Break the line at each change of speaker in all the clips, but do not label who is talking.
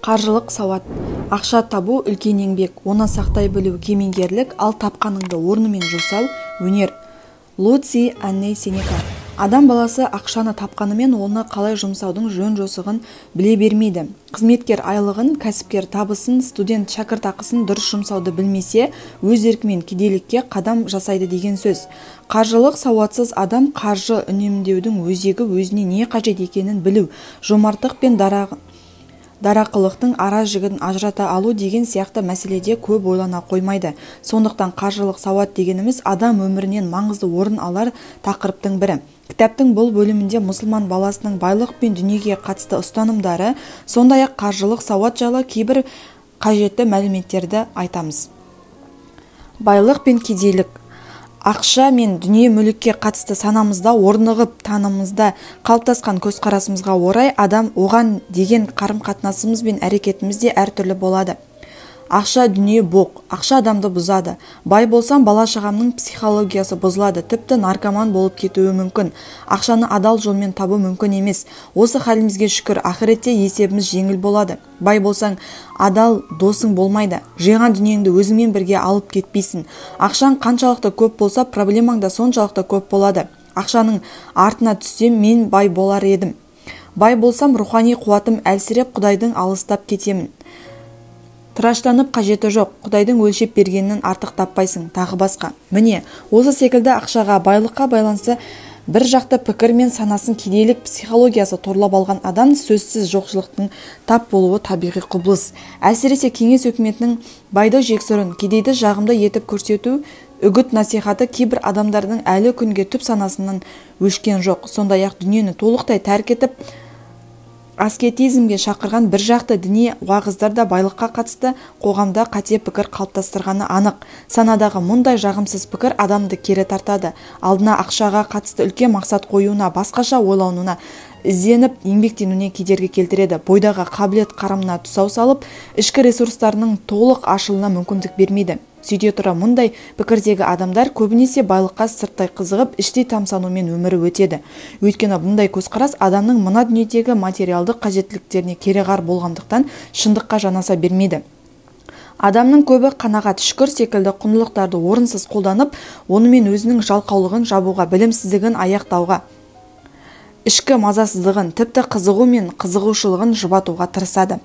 Қаржылық сауат. Ақша табу үлкен еңбек, оны сақтай білу кемеңгерлік, ал тапқаныңды орнымен жұмсау өнер. Луци Анней Сенека. Адам баласы ақшаны тапқанымен оны қалай жұмсаудың жөн-жосығын біле бермейді. Қызметкер айлығын, кәсіпкер табысын, студент шәкіртақысын дұрыс жұмсауды білмесе, өз еркімен кедейлікке қадам жасайды деген сөз. Қаржылық сауатсыз адам қаржы үнемдеудің өзегі өзіне не қажет екенін білу, жомарттық пен дарақылықтың ара жігін ажырата алу деген сияқты мәселеде көп ойлана қоймайды. Сондықтан қаржылық сауат дегеніміз адам өмірінен маңызды орын алар тақырыптың бірі. Кітаптың бұл бөлімінде мұсылман баласының байлық пен дүниеге қатысты ұстанымдары, сондай-ақ қаржылық сауат жайлы кейбір қажетті мәліметтерді айтамыз. Байлық пен кедейлік. Ақша мен дүние мүлікке қатысты санамызда, орнығып танымызда қалыптасқан көзқарасымызға орай адам оған деген қарым-қатынасымыз бен әрекетіміз де әртүрлі болады. Ақша дүние боқ, ақша адамды бұзады. Бай болсам бала-шағамның психологиясы бұзылады, тіпті наркоман болып кетуі мүмкін. Ақшаны адал жолмен табу мүмкін емес. Осы халімізге шүкір, ақыретте есебіміз жеңіл болады. Бай болсаң, адал досың болмайды. Жиған дүниеңді өзіңмен бірге алып кетпейсің. Ақшаң қаншалықты көп болса, проблемаң да соншалықты көп болады. Ақшаның артына түссем, мен бай болар едім. Бай болсам, рухани қуатым әлсіреп, Құдайдың алыстап кетемін. Тыраштанып қажеті жоқ, Құдайдың өлшеп бергенін артық таппайсың, тағы басқа. Міне, осы секілді ақшаға, байлыққа байланысты бір жақты пікір мен санасын кедейлік психологиясы торлап алған адам сөзсіз жоқшылықтың тап болуы табиғи құбылыс. Әсіресе кеңес өкіметінің байды жексұрын, кедейді жағымды етіп көрсету үгіт насихаты кейбір адамдардың әлі күнге түп санасынан өшкен жоқ. Сондай-ақ дүниені толықтай тәрк етіп аскетизмге шақырған бір жақты діни уағыздар да байлыққа қатысты қоғамда қате пікір қалыптастырғаны анық. Санадағы мұндай жағымсыз пікір адамды кері тартады. Алдына ақшаға қатысты үлкен мақсат қоюына, басқаша ойлауына, ізденіп еңбектенуіне кедергі келтіреді. Бойдағы қабілет қарымына тұсау салып, ішкі ресурстарының толық ашылуына мүмкіндік бермейді. Сөйте тұра мұндай пікірдегі адамдар көбінесе байлыққа сырттай қызығып, іштей тамсанумен өмірі өтеді. Өйткені бұндай көзқарас адамның мына дүниедегі материалдық қажеттіліктеріне кереғар болғандықтан шындыққа жанаса бермейді. Адамның көбі қанағат, шүкір секілді құндылықтарды орынсыз қолданып, онымен өзінің жалқаулығын жабуға, білімсіздігін аяқтауға, ішкі мазасыздығын, тіпті қызығу мен қызығушылығын жұбатуға тырысады.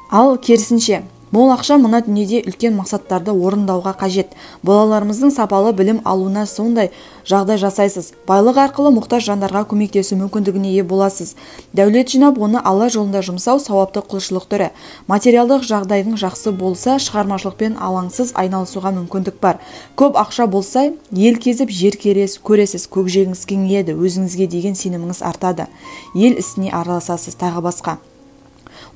Ал керісінше, мол ақша мына дүниеде үлкен мақсаттарды орындауға қажет. Балаларымыздың сапалы білім алуына сондай жағдай жасайсыз. Байлық арқылы мұқтаж жандарға көмектесу мүмкіндігіне ие боласыз. Дәулет жинап, оны Алла жолында жұмсау сауапты құлшылық түрі. Материалдық жағдайдың жақсы болса, шығармашылықпен алаңсыз айналысуға мүмкіндік бар. Көп ақша болса, ел кезіп жер көресіз, көкжиегіңіз кеңейеді, өзіңізге деген сеніміңіз артады. Ел ісіне араласасыз, тағы басқа.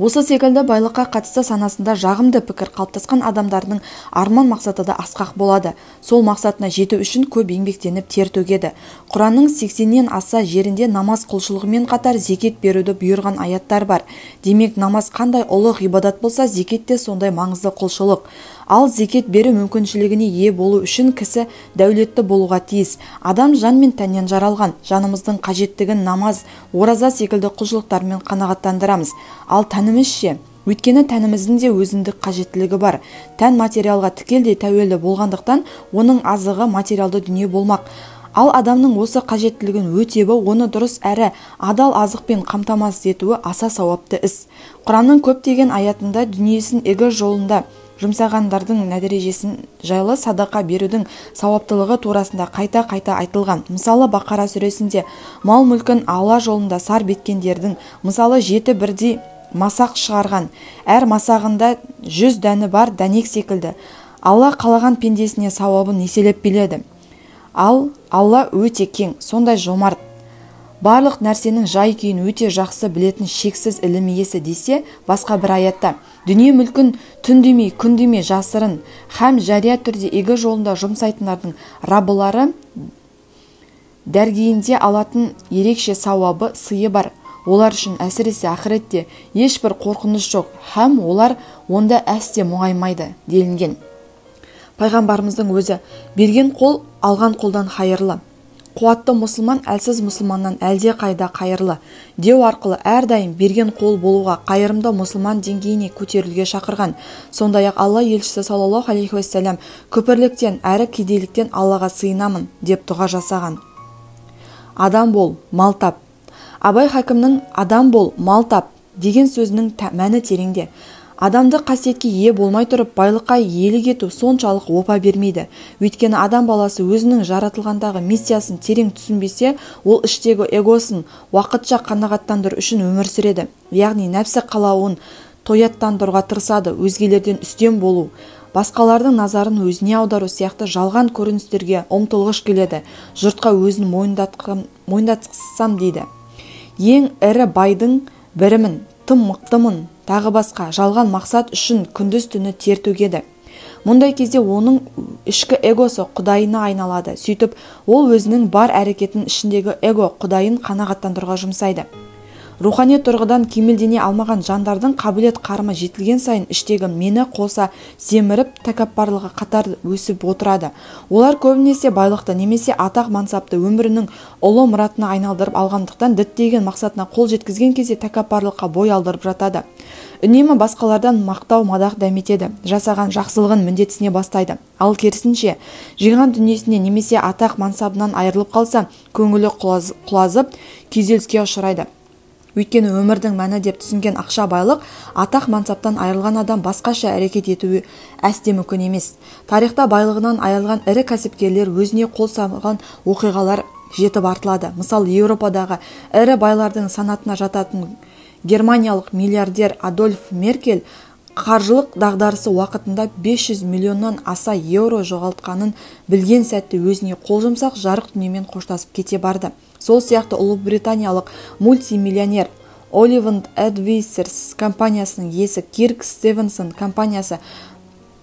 Осы секілді байлыққа қатысты санасында жағымды пікір қалыптасқан адамдардың арман мақсаты да асқақ болады. Сол мақсатына жету үшін көп еңбектеніп тер төгеді. Құранның 80-нен аса жерінде намаз құлшылығымен қатар зекет беруді бұйырған аяттар бар. Демек, намаз қандай ұлы ғибадат болса, зекет те сондай маңызды құлшылық. Ал зекет беру мүмкіншілігіне ие болу үшін кісі дәулетті болуға тиіс. Адам жан мен тәннен жаралған. Жанымыздың қажеттігін намаз, ораза секілді құлшылықтармен қанағаттандырамыз. Ал тәнімізше, өйткені тәніміздің де өзіндік қажеттілігі бар. Тән материалға тікелдей тәуелді болғандықтан, оның азығы материалды дүние болмақ. Ал адамның осы қажеттілігін өтебі, оны дұрыс әрі адал азықпен қамтамасыз етуі аса сауапты іс. Құранның көптеген аятында дүниесін игі жолында жұмсағандардың нәтижесін жайлы садақа берудің сауаптылығы турасында қайта-қайта айтылған. Мысалы, Бақара сүресінде мал мүлкін Алла жолында сарп еткендердің мысалы 7 бірдей масақ шығарған, әр масағында 100 дәні бар дәнек секілді. Алла қалаған пендесіне сауабын еселеп береді. Ал Алла өте кең, сондай жомарт. Барлық нәрсенің жай-күйін өте жақсы білетін шексіз ілім иесі десе, басқа бір аятта дүние мүлкін түн демей, күн демей жасырын һәм жария түрде игі жолында жұмсайтындардың раббылары дәргейінде алатын ерекше сауабы, сыйы бар. Олар үшін әсіресе ақыретте ешбір қорқыныш жоқ һәм олар онда әсте мұңаймайды делінген. Пайғамбарымыздың өзі берген қол алған қолдан хайырлы. Қуатты мұсылман әлсіз мұсылманнан әлде қайда қайырлы деу арқылы әрдайым берген қол болуға, қайырымды мұсылман деңгейіне көтерілуге шақырған. Сондай-ақ Алла елшісі саллаллаху алейхи уассалам көпірліктен әрі кедейліктен Аллаға сыйынамын деп дұға жасаған. Адам бол, мал тап. Абай Хакімнің адам бол, мал тап деген сөзінің мәні тереңде. Адамды қасиетке ие болмай тұрып, байлыққа иелік ету соншалық опа бермейді. Өйткені адам баласы өзінің жаратылғандағы миссиясын терең түсінбесе, ол іштегі эгосын уақытша қанағаттандыру үшін өмір сүреді. Яғни нәпсі қалауын тояттандыруға тырысады, өзгелерден үстем болу, басқалардың назарын өзіне аудару сияқты жалған көріністерге ұмтылғыш келеді. Жұртқа өзін мойындатсам дейді. Ең ірі байдың бірімін, тым мықтымын, тағы басқа жалған мақсат үшін күндіз түні тер төгеді. Мұндай кезде оның ішкі эгосы құдайына айналады. Сөйтіп, ол өзінің бар әрекетін ішіндегі эго құдайын қанағаттандыруға жұмсайды. Рухани тұрғыдан кемелдене алмаған жандардың қабілет қарымы жетілген сайын іштегі мені қоса семіріп, тәкаппарлығы қатар өсіп отырады. Олар көбінесе байлықты немесе атақ мансапты өмірінің ұлы мұратына айналдырып алғандықтан діттеген мақсатына қол жеткізген кезде тәкаппарлыққа бой алдырып жатады. Үнемі басқалардан мақтау мадақ дәметеді, жасаған жақсылығын міндетісіне бастайды. Ал керісінше, жиған дүниесіне немесе атақ мансабынан айырылып қалса, көңілі құлазып, күйзеліске ұшырайды. Өйткені өмірдің мәні деп түсінген ақша байлық, атақ мансаптан айырылған адам басқаша әрекет етуі әсте мүмкін емес. Тарихта байлығынан айырылған ірі кәсіпкерлер өзіне қол салған оқиғалар жетіп артылады. Мысалы, Еуропадағы ірі байлардың санатына жататын германиялық миллиардер Адольф Меркель қаржылық дағдарысы уақытында 500 миллионнан аса еуро жоғалтқанын білген сәтте өзіне қол жұмсақ жарық дүниемен қоштасып кете барды. Сол сияқты Ұлыбританиялық мультимиллионер Оливанд Advisors компаниясының иесі Кирк Стивенсон компаниясы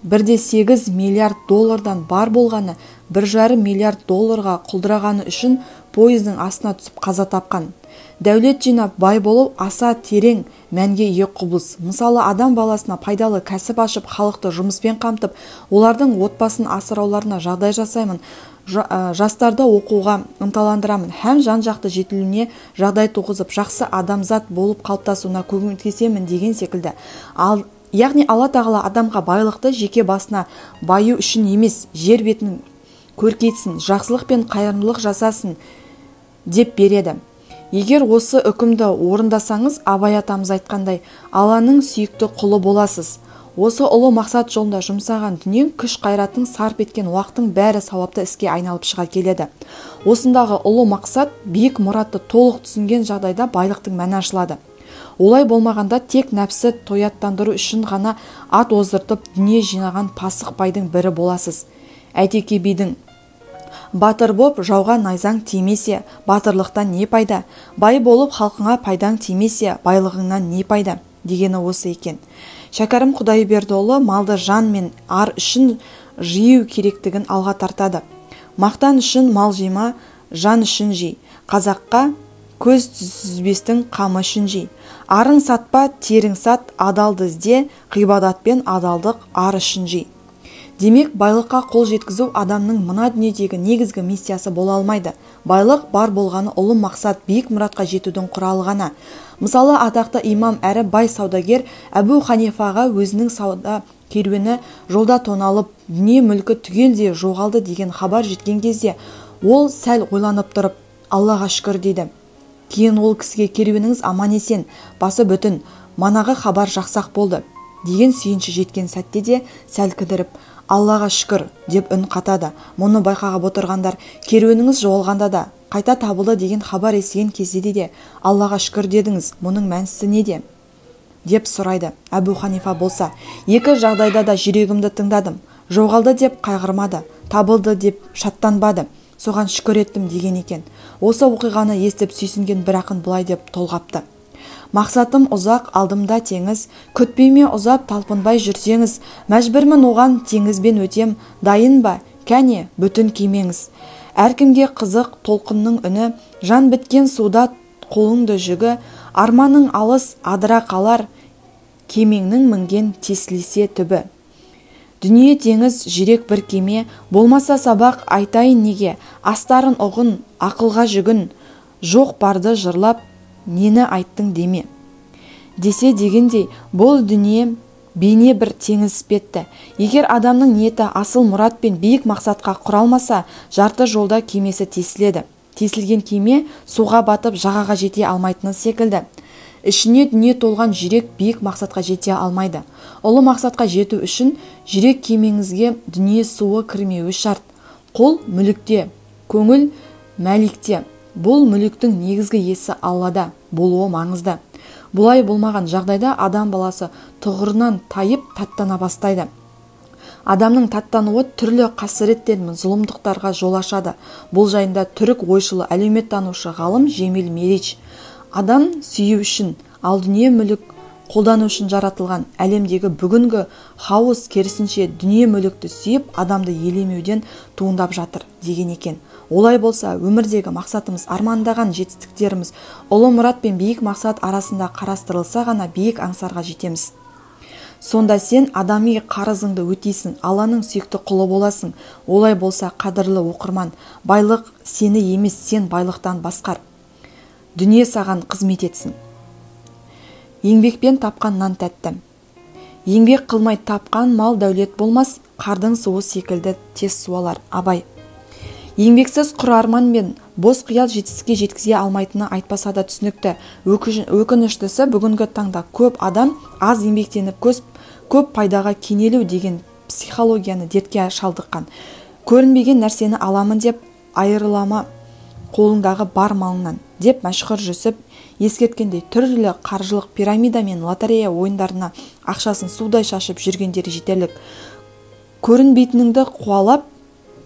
1,8 миллиард доллардан бар болғаны 1,5 миллиард долларға құлдырағаны үшін пойыздың астына түсіп қаза тапқан. Дәулет жинап бай болу аса терең мәнге ие құбылыс. Мысалы, адам баласына пайдалы кәсіп ашып, халықты жұмыспен қамтып, олардың отбасын асырауларына жағдай жасаймын, жастарды оқуға ынталандырамын, һәм жан-жақты жетілуіне жағдай туғызып, жақсы адамзат болып қалыптасуына көмектесемін деген секілді. Яғни Алла тағала адамға байлықты жеке басына баю үшін емес, жер бетін көркейтсін, жақсылық пен қайырымдылық жасасын деп береді. Егер осы үкімді орындасаңыз, Абай атамыз айтқандай, Алланың сүйікті құлы боласыз. Осы ұлы мақсат жолында жұмсаған дүниең, күш қайратың сарп еткен уақыттың бәрі сауапты іске айналып шыға келеді. Осындағы ұлы мақсат, биік мұратты толық түсінген жағдайда байлықтың мәні ашылады. Олай болмағанда тек нәпсі тояттандыру үшін ғана ат оздыртып дүние жинаған пасық байдың бірі боласыз. Әйтеке бидің батыр боп жауға найзаң тимесе, батырлықтан не пайда? Бай болып халқыңа пайдаң тимесе, байлығыңнан не пайда? Дегені осы екен. Шәкәрім Құдайбердіұлы малды жан мен ар үшін жию керектігін алға тартады. Мақтан үшін мал жима, жан үшін жи. Қазаққа көз түзбестің қамы үшін жи. Арың сатпа, терің сат, адалды ізде, ғибадат пен адалдық ар үшін жи. Демек, байлыққа қол жеткізу адамның мына дүниедегі негізгі миссиясы бола алмайды. Байлық бар болғаны ұлы мақсат, биік мұратқа жетудің құралы ғана. Мысалы, атақты имам әрі бай саудагер Әбу Ханифаға өзінің сауда керуені жолда тоналып, дүние мүлкі түгелдей жоғалды деген хабар жеткен кезде, ол сәл ойланып тұрып, Аллаға шүкір дейді. Кейін ол кісіге керуеніңіз аман есен, басы бүтін, манағы хабар жақсақ болды деген сүйінші жеткен сәтте де сәл кідіріп, Аллаға шүкір деп үн қатады. Мұны байқағып отырғандар, керуеніңіз жоғалғанда да, қайта табылды деген хабар естіген кезде де Аллаға шүкір дедіңіз, мұның мәнісі неде? Деп сұрайды. Әбу Ханифа болса, екі жағдайда да жүрегімді тыңдадым. Жоғалды деп қайғырмады, табылды деп шаттанбады. Соған шүкір еттім деген екен. Осы оқиғаны естіп сүйсінген бір ақын бұлай деп толғапты. Мақсатым ұзақ, алдымда теңіз, күтпейме ұзап талпынбай жүрсеңіз, мәжбүрмін оған теңізбен өтем, дайын ба, кәне, бүтін кемеңіз. Әркімге қызық толқынның үні, жан біткен суда қолыңды жүгі, арманың алыс адыра қалар, кемеңнің мінген тесілсе түбі. Дүние теңіз, жүрек бір кеме, болмаса сабақ айтайын неге, астарын ұғын, ақылға жүгін, жоқ барды жырлап, нені айттың деме. Десе дегендей, бұл дүние бейне бір теңіз іспетті. Егер адамның ниеті асыл мұрат пен биік мақсатқа құралмаса, жарты жолда кемесі тесіледі. Тесілген кеме суға батып жағаға жете алмайтыны секілді. Ішіне дүние толған жүрек биік мақсатқа жете алмайды. Ұлы мақсатқа жету үшін жүрек кемеңізге дүние суы кірмеуі шарт. Қол мүлікте, көңіл мәликте. Бұл мүліктің негізгі иесі Аллада болуы маңызды. Бұлай болмаған жағдайда адам баласы тұғырынан тайып таттана бастайды. Адамның таттануы түрлі қасіреттер мен зұлымдықтарға жол ашады. Бұл жайында түрік ойшылы әлеуметтанушы ғалым Жемил Мерич: адам сүю үшін, ал дүние мүлік қолдану үшін жаратылған. Әлемдегі бүгінгі хаос керісінше дүние мүлікті сүйіп, адамды елемеуден туындап жатыр деген екен. Олай болса, өмірдегі мақсатымыз, армандаған жетістіктеріміз ұлы мұрат пен биік мақсат арасында қарастырылса ғана биік аңсарға жетеміз. Сонда сен адами қарызыңды өтейсің, Алланың сүйікті құлы боласың. Олай болса, қадірлі оқырман, байлық сені емес, сен байлықтан басқар. Дүние саған қызмет етсін. Еңбекпен тапқан нан тәтті. Еңбек қылмай тапқан мал дәулет болмас, қардың суы секілді тез суалар. Абай. Еңбексіз құр арман мен бос қиял жетістікке жеткізе алмайтыны айтпаса да түсінікті. Өкініштісі, бүгінгі таңда көп адам аз еңбектеніп көп пайдаға кенелу деген психологияны дертке шалдыққан. Көрінбеген нәрсені аламын деп айырылама қолындағы бар малынан деп мәшһүр Жүсіп ескерткендей, түрлі қаржылық пирамида мен лотерея ойындарына ақшасын судай шашып жүргендері жетерлік. Көрінбейтініңді қуалап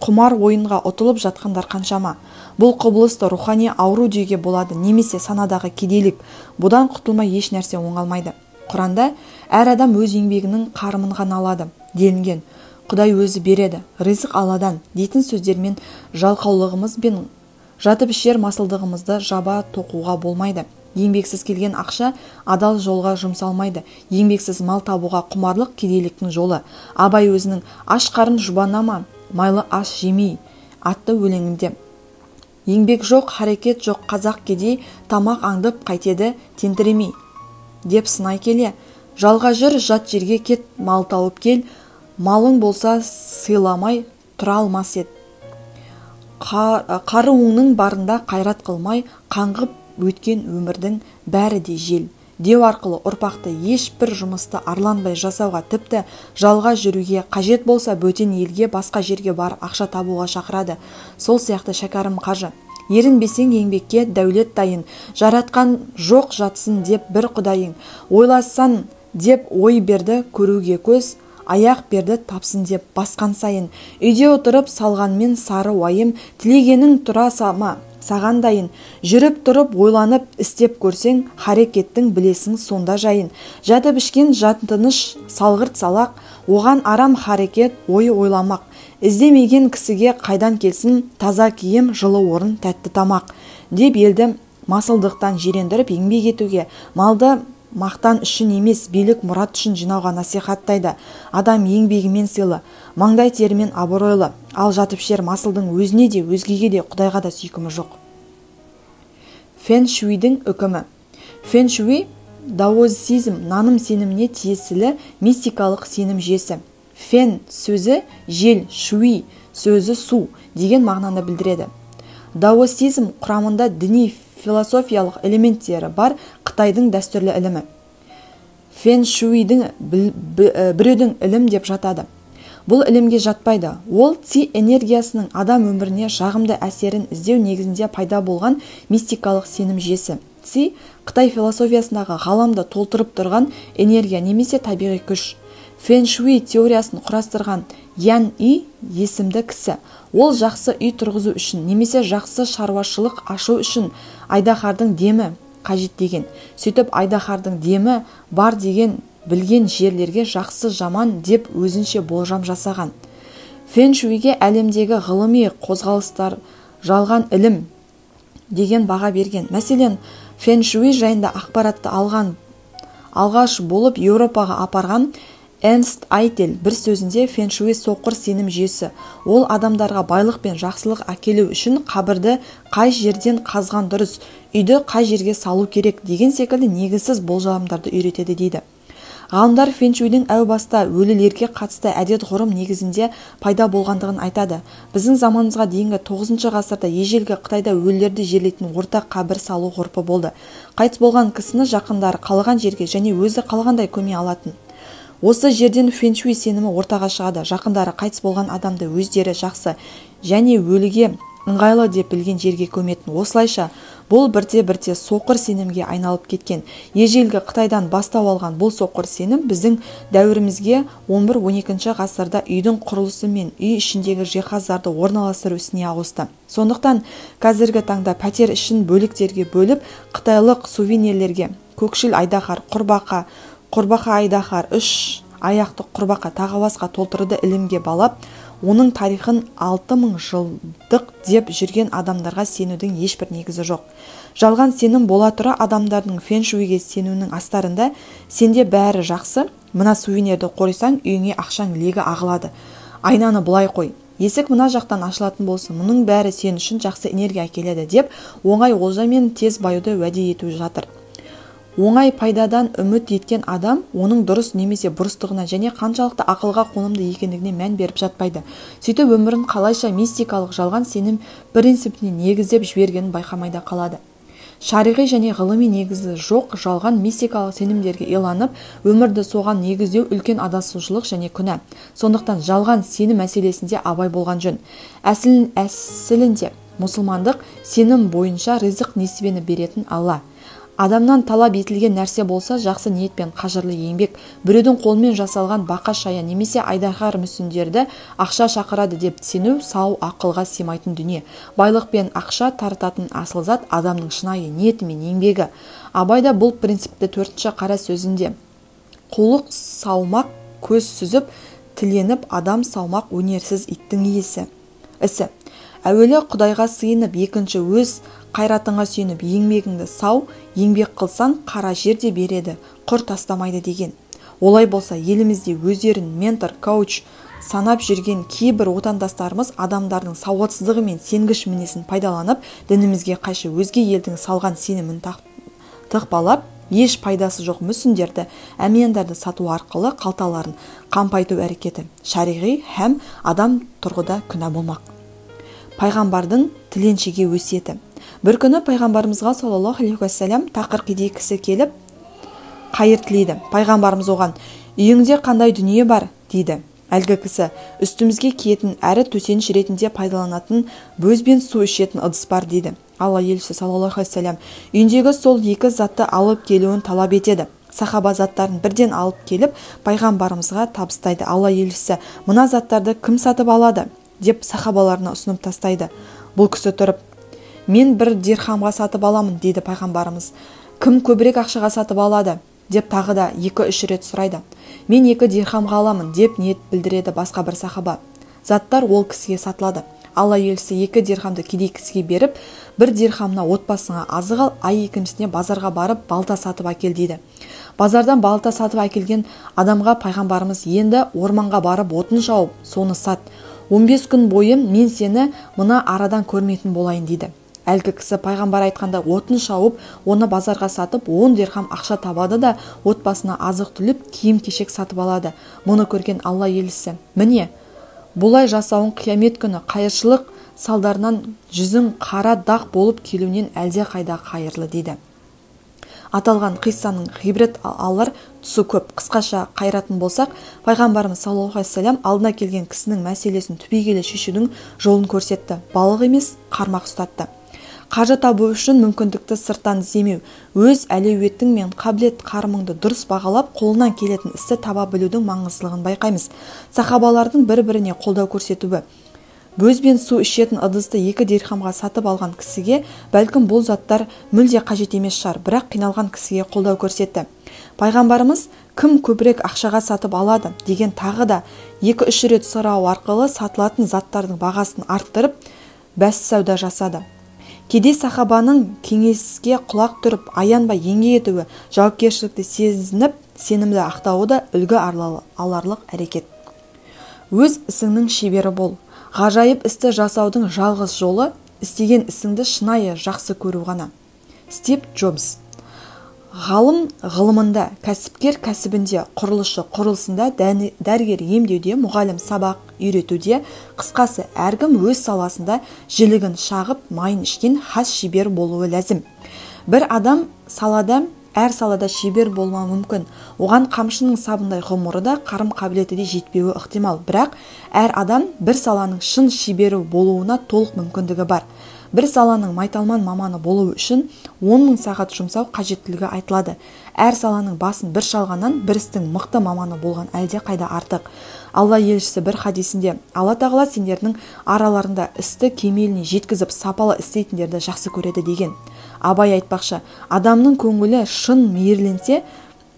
құмар ойынға ұтылып жатқандар қаншама. Бұл құбылысты рухани ауру деуге болады, немесе санадағы кедейлік. Бұдан құтылмай еш нәрсе оңалмайды. Құранда әр адам өз еңбегінің қарымын ғана алады делінген. Құдай өзі береді, ризық Алладан дейтін сөздермен жалқаулығымыз бен жатып ішер масылдығымызды жаба тоқуға болмайды. Еңбексіз келген ақша адал жолға жұмсалмайды. Еңбексіз мал табуға құмарлық кедейліктің жолы. Абай өзінің аш қарын жұбанама, майлы аш жемей атты өлеңінде: еңбек жоқ, харекет жоқ, қазақ кедей, тамақ аңдып қайтеді тентіремей деп сынай келе, жалға жүр, жат жерге кет, мал тауып кел, малың болса сыйламай тұра алмас ед. Қаруыңның барында қайрат қылмай, қаңғып өткен өмірдің бәрі де жел. Деу арқылы ұрпақты ешбір жұмысты арланбай жасауға, тіпті жалға жүруге, қажет болса бөтен елге, басқа жерге барып ақша табуға шақырады. Сол сияқты шәкәрім қажы: ерінбесең еңбекке, дәулет дайын, жаратқан жоқ жатсын деп бір құдайың, ойласан деп ой берді көруге көз, аяқ берді тапсын деп басқан сайын, үйде отырып салғанмен сары уайым, тілегенің тұра сама саған дайын, жүріп тұрып ойланып істеп көрсең, харекеттің білесің сонда жайын. Жатып ішкен жантыныш салғырт салақ, оған арам харекет ой ойламақ. Іздемеген кісіге қайдан келсін таза киім, жылы орын, тәтті тамақ деп елді масылдықтан жирендіріп еңбек етуге, малды мақтан үшін емес, билік мұрат үшін жинауға насихаттайды. Адам еңбегімен сыйлы, маңдай терімен абыройлы, ал жатып ішер масылдың өзіне де, өзгеге де, Құдайға да сүйкімі жоқ. Фэн шуйдің үкімі. Фэн шуй даосизм наным сеніміне тиесілі мистикалық сенім жүйесі. Фэн сөзі жел, шуй сөзі су деген мағынаны білдіреді. Даосизм құрамында діни философиялық элементтері бар Қытайдың дәстүрлі ілімі. Фэн шуйдің біреудің ілім деп жатады. Бұл ілімге жатпайды. Ол ци энергиясының адам өміріне жағымды әсерін іздеу негізінде пайда болған мистикалық сенім жүйесі. Ци Қытай философиясындағы ғаламды толтырып тұрған энергия немесе табиғи күш. Фэн шуй теориясын құрастырған Ян И есімді кісі. Ол жақсы үй тұрғызу үшін немесе жақсы шаруашылық ашу үшін айдаһардың демі қажет деген. Сөйтіп айдаһардың демі бар деген білген жерлерге жақсы жаман деп өзінше болжам жасаған. Фэн шуйге әлемдегі ғылыми қозғалыстар жалған ілім деген баға берген. Мәселен, фэн шуй жайында ақпаратты алғаш болып Еуропаға апарған Эрнст Айтель бір сөзінде фэншуй соқыр сенім жүйесі. Ол адамдарға байлық пен жақсылық әкелу үшін қабірді қай жерден қазған дұрыс, үйді қай жерге салу керек деген секілді негізсіз болжамдарды үйретеді дейді. Ғалымдар фэншуйдің әу баста өлілерге қатысты әдет-ғұрым негізінде пайда болғандығын айтады. Біздің заманымызға дейінгі 9 ғасырда ежелгі Қытайда өлілерді жерлейтін ортақ қабір салу ғұрпы болды. Қайтыс болған кісіні жақындары қалаған жерге және өзі қалғандай көме алатын. Осы жерден фэншуй сенімі ортаға шығады. Жақындары қайтыс болған адамды өздері жақсы және өліге ыңғайлы деп білген жерге көметін. Осылайша бұл бірте-бірте соқыр сенімге айналып кеткен. Ежелгі Қытайдан бастау алған бұл соқыр сенім біздің дәуірімізге 11-12 ғасырда үйдің құрылысы мен үй ішіндегі жиһаздарды орналастыру ісіне ауысты. Сондықтан қазіргі таңда пәтер ішін бөліктерге бөліп, қытайлық сувенирлерге көкшіл айдаһар, құрбақа айдаһар, 3 аяқты құрбақа тағы басқа толтыруды ілімге балап, оның тарихын 6000 жылдық деп жүрген адамдарға сенудің ешбір негізі жоқ. Жалған сенім бола тұра адамдардың фэншуйге сенуінің астарында сенде бәрі жақсы, мына сувенирді қойсаң үйіңе ақшаң легі ағылады. Айнаны бұлай қой, есік мына жақтан ашылатын болсын, мұның бәрі сен үшін жақсы энергия әкеледі деп оңай олжамен тез баюды уәде ету жатыр. Оңай пайдадан үміт еткен адам оның дұрыс немесе бұрыстығына және қаншалықты ақылға қонымды екендігіне мән беріп жатпайды. Сөйтіп өмірін қалайша мистикалық жалған сенім принципіне негіздеп жібергенін байқамайда қалады. Шариғи және ғылыми негізі жоқ жалған мистикалық сенімдерге иланып, өмірді соған негіздеу үлкен адасушылық және күнә. Сондықтан жалған сенім мәселесінде абай болған жөн. Әсілінде мұсылмандық сенім бойынша ризық несібені беретін Алла. Адамнан талап етілген нәрсе болса, жақсы ниетпен қажырлы еңбек, біреудің қолымен жасалған бақа шая немесе айдаһар мүсіндерді ақша шақырады деп сену сау ақылға сыймайтын дүние. Байлық пен ақша тартатын асыл зат адамның шынайы ниеті мен еңбегі. Абайда бұл принципті 4-ші қара сөзінде: қулық саумақ көз сүзіп, тіленіп адам саумақ өнерсіз иттің иесі. Ісі: әуелі Құдайға сыйынып, екінші өз қайратыңа сүйеніп, еңбегіңді сау, еңбек қылсаң қара жерде береді, құр тастамайды деген. Олай болса, елімізде өздерін ментор, коуч санап жүрген кейбір отандастарымыз адамдардың сауатсыздығы мен сенгіш мінезін пайдаланып, дінімізге қайшы өзге елдің салған сенімін тықпалап, еш пайдасы жоқ мүсіндерді, әмияндарды сату арқылы қалталарын қампайту әрекеті шариғи һәм адам тұрғыда күнә болмақ. Пайғамбардың тіленшіге өсиеті. Бір күні пайғамбарымызға саллаллаху алейхи уассалам тақыр кедей кісі келіп қайыр тілейді. Пайғамбарымыз оған: үйіңде қандай дүние бар дейді. Әлгі кісі: үстімізге киетін әрі төсеніш ретінде пайдаланатын бөз бен су ішетін ыдыс бар дейді. Алла елшісі саллаллаху алейхи уассалам үйіндегі сол екі затты алып келуін талап етеді. Сахаба заттарын бірден алып келіп пайғамбарымызға табыстайды. Алла елшісі: мына заттарды кім сатып алады деп сахабаларына ұсынып тастайды. Бұл кісі тұрып: мен 1 дирхамға сатып аламын дейді пайғамбарымыз. Кім көбірек ақшаға сатып алады деп тағы да 2-3 рет сұрайды. Мен 2 дирхамға аламын деп ниет білдіреді басқа бір сахаба. Заттар ол кісіге сатылады. Алла елшісі 2 дирхамды кедей кісіге беріп, 1 дирхамына отбасыңа азық ал, ай екіншісіне базарға барып балта сатып әкел дейді. Базардан балта сатып әкелген адамға пайғамбарымыз: енді орманға барып отын жауып, соны сат. 15 күн бойы мен сені мына арадан көрмейтін болайын дейді. Әлгі кісі пайғамбар айтқанда отын шауып, оны базарға сатып 10 дирхам ақша табады да отбасына азық түліп, киім-кешек сатып алады. Мұны көрген Алла елшісі: міне, бұлай жасауын қиямет күні қайыршылық салдарынан жүзің қара дақ болып келуінен әлде қайда қайырлы дейді. Аталған қиссаның ғибрет алар тұсы көп. Қысқаша қайратын болсақ, пайғамбарымыз саллаллаху алейхи уассалам алдына келген кісінің мәселесін түбегейлі шешудің жолын көрсетті. Балық емес, қармақ ұстатты. Қаржы табу үшін мүмкіндікті сырттан іздемеу, өз әлеуетің мен қабілет қарымыңды дұрыс бағалап, қолынан келетін істі таба білудің маңыздылығын байқаймыз. Сахабалардың бір-біріне қолдау көрсетуі. Бөз бен су ішетін ыдысты 2 дирхамға сатып алған кісіге бәлкім бұл заттар мүлде қажет емес шығар, бірақ қиналған кісіге қолдау көрсетті. Пайғамбарымыз кім көбірек ақшаға сатып алады деген тағы да 2-3 рет сұрау арқылы сатылатын заттардың бағасын арттырып, бәс сауда жасады. Кейде сахабаның кеңеске құлақ түріп аянбай еңбек етуі, жауапкершілікті сезініп сенімді ақтауы да үлгі аларлық әрекет. Өз ісіңнің шебері бол. Ғажайып істі жасаудың жалғыз жолы істеген ісіңді шынайы жақсы көру ғана. Стив Джобс. Ғалым ғылымында, кәсіпкер кәсібінде, құрылысшы құрылысында, дәрігер емдеуде, мұғалім сабақ үйретуде, қысқасы әркім өз саласында жілігін шағып, майын ішкен хас шебер болуы ләзім. Бір адам әр салада шебер болмауы мүмкін. Оған қамшының сабындай ғұмыры да, қарым қабілеті де жетпеуі ықтимал. Бірақ әр адам бір саланың шын шебері болуына толық мүмкіндігі бар. Бір саланың майталман маманы болу үшін 10.000 сағат жұмсау қажеттілігі айтылады. Әр саланың басын бір шалғаннан бір істің мықты маманы болған әлде қайда артық. Алла елшісі бір хадисінде: Алла тағала сендердің араларында істі кемеліне жеткізіп сапалы істейтіндерді жақсы көреді деген. Абай айтпақшы, адамның көңілі шын мейірленсе,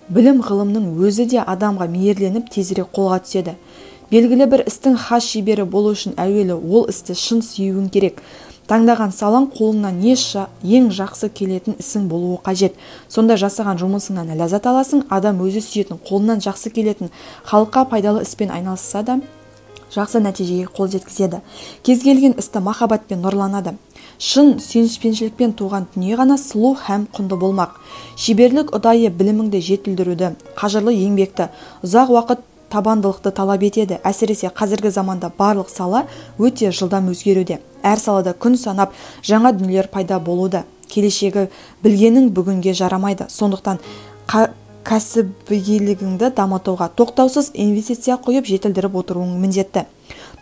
білім ғылымның өзі де адамға мейірленіп тезірек қолға түседі. Белгілі бір істің хас шебері болу үшін әуелі ол істі шын сүюің керек. Таңдаған салаң қолыңнан ең жақсы келетін ісің болуы қажет. Сонда жасаған жұмысыңнан ләззат аласың. Адам өзі сүйетін, қолынан жақсы келетін, халыққа пайдалы іспен айналысса да жақсы нәтижеге қол жеткізеді. Кез келген істі махаббатпен нұрланады. Шын сүйіспеншілікпен туған дүние ғана сұлу һәм құнды болмақ. Шеберлік ұдайы біліміңді жетілдіруді, қажырлы еңбекті, ұзақ уақыт табандылықты талап етеді. Әсіресе қазіргі заманда барлық сала өте жылдам өзгеруде. Әр салада күн санап жаңа дүниелер пайда болуда. Келешегі білгенің бүгінге жарамайды. Сондықтан кәсібилігіңді дамытуға тоқтаусыз инвестиция құйып жетілдіріп отыруың міндетті.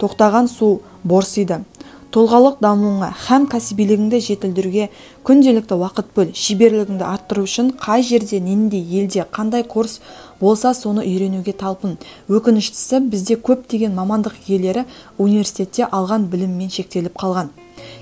Тоқтаған су борсиды. Толғалық дамуыңа һәм кәсібилігіңді жетілдіруге күнделікті уақыт бөл. Шеберлігіңді арттыру үшін қай жерде, нендей елде, қандай курс болса соны үйренуге талпын. Өкініштісі, бізде көптеген мамандық иелері университетте алған біліммен шектеліп қалған.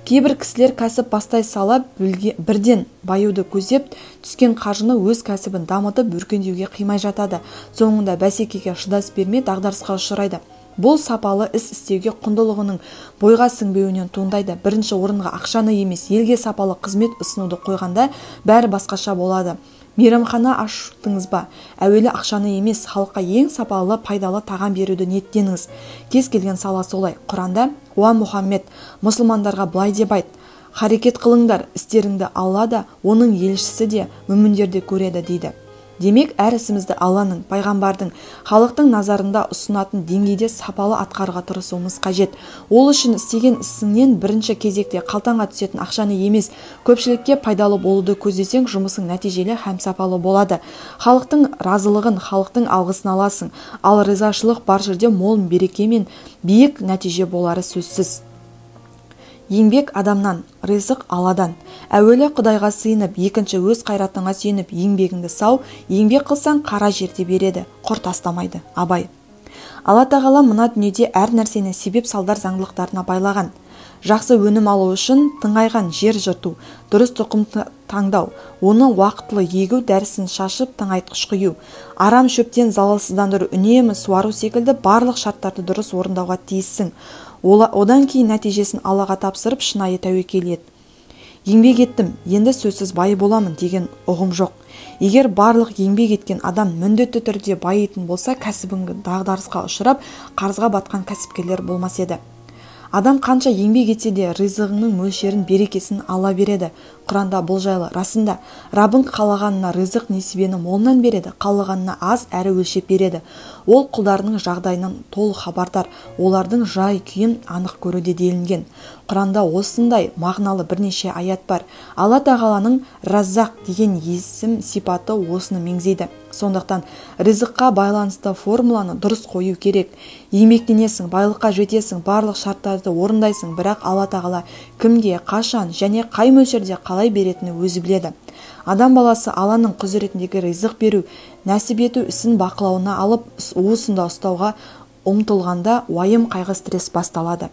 Кейбір кісілер кәсіп бастай сала бірден баюды көздеп, түскен қаржыны өз кәсібін дамытып өркендеуге қимай жатады. Соңында бәсекеге шыдас бермей дағдарысқа ұшырайды. Бұл сапалы іс істеуге құндылығының бойға сіңбеуінен туындайды. Бірінші орынға ақшаны емес, елге сапалы қызмет ұсынуды қойғанда бәрі басқаша болады. Мейрамхана аштыңыз ба? Әуелі ақшаны емес, халыққа ең сапалы, пайдалы тағам беруді ниеттеніңіз. Кез келген сала солай. Құранда: «Уа Мұхаммед, мұсылмандарға былай деп айт: харекет қылыңдар, істеріңді Алла да, оның елшісі де, мүміндер де көреді» дейді. Демек, әр ісімізді Алланың, пайғамбардың, халықтың назарында ұсынатын деңгейде сапалы атқаруға тырысуымыз қажет. Ол үшін істеген ісіңнен бірінші кезекте қалтаңа түсетін ақшаны емес, көпшілікке пайдалы болуды көздесең, жұмысың нәтижелі һәм сапалы болады. Халықтың разылығын, халықтың алғысын аласың, ал ризашылық бар жерде мол береке мен биік нәтиже болары сөзсіз. Еңбек адамнан, ризық Алладан. Әуелі Құдайға сыйынып, екінші өз қайратыңа сүйеніп, еңбегіңді сау, еңбек қылсаң қара жерде береді, құр тастамайды. Абай. Алла тағала мына дүниеде әр нәрсені себеп салдар заңдылықтарына байлаған. Жақсы өнім алу үшін тыңайған жер жырту, дұрыс тұқым таңдау, оны уақытылы егу, дәрісін шашып, тыңайтқыш құю, арам шөптен залалсыздандыру, үнемі суару секілді барлық шарттарды дұрыс орындауға тиіссің. Одан кейін нәтижесін Аллаға тапсырып шынайы тәуекел ет. Еңбек еттім, енді сөзсіз бай боламын деген ұғым жоқ. Егер барлық еңбек еткен адам міндетті түрде байитын болса, кәсібіңді дағдарысқа ұшырап, қарызға батқан кәсіпкерлер болмас еді. Адам қанша еңбек етсе де ризығының мөлшерін, берекесін Алла береді. Құранда бұл жайлы: расында Раббың қалағанына ризық несібені молынан береді, қалағанына аз әрі өлшеп береді. Ол құлдарының жағдайынан толық хабардар, олардың жай күйін анық көруде делінген. Құранда осындай мағыналы бірнеше аят бар. Алла тағаланың Раззақ деген есім сипаты осыны меңзейді. Сондықтан ризыққа байланысты формуланы дұрыс қою керек. Еңбектенесің, байлыққа жетесің, барлық шарттарды орындайсың, бірақ Алла тағала кімге, қашан және қай мөлшерде қалай беретіні өзі біледі. Адам баласы Алланың құзыретіндегі ризық беру, нәсіп ету ісін бақылауына алып, уысында ұстауға ұмтылғанда уайым, қайғы, стресс басталады.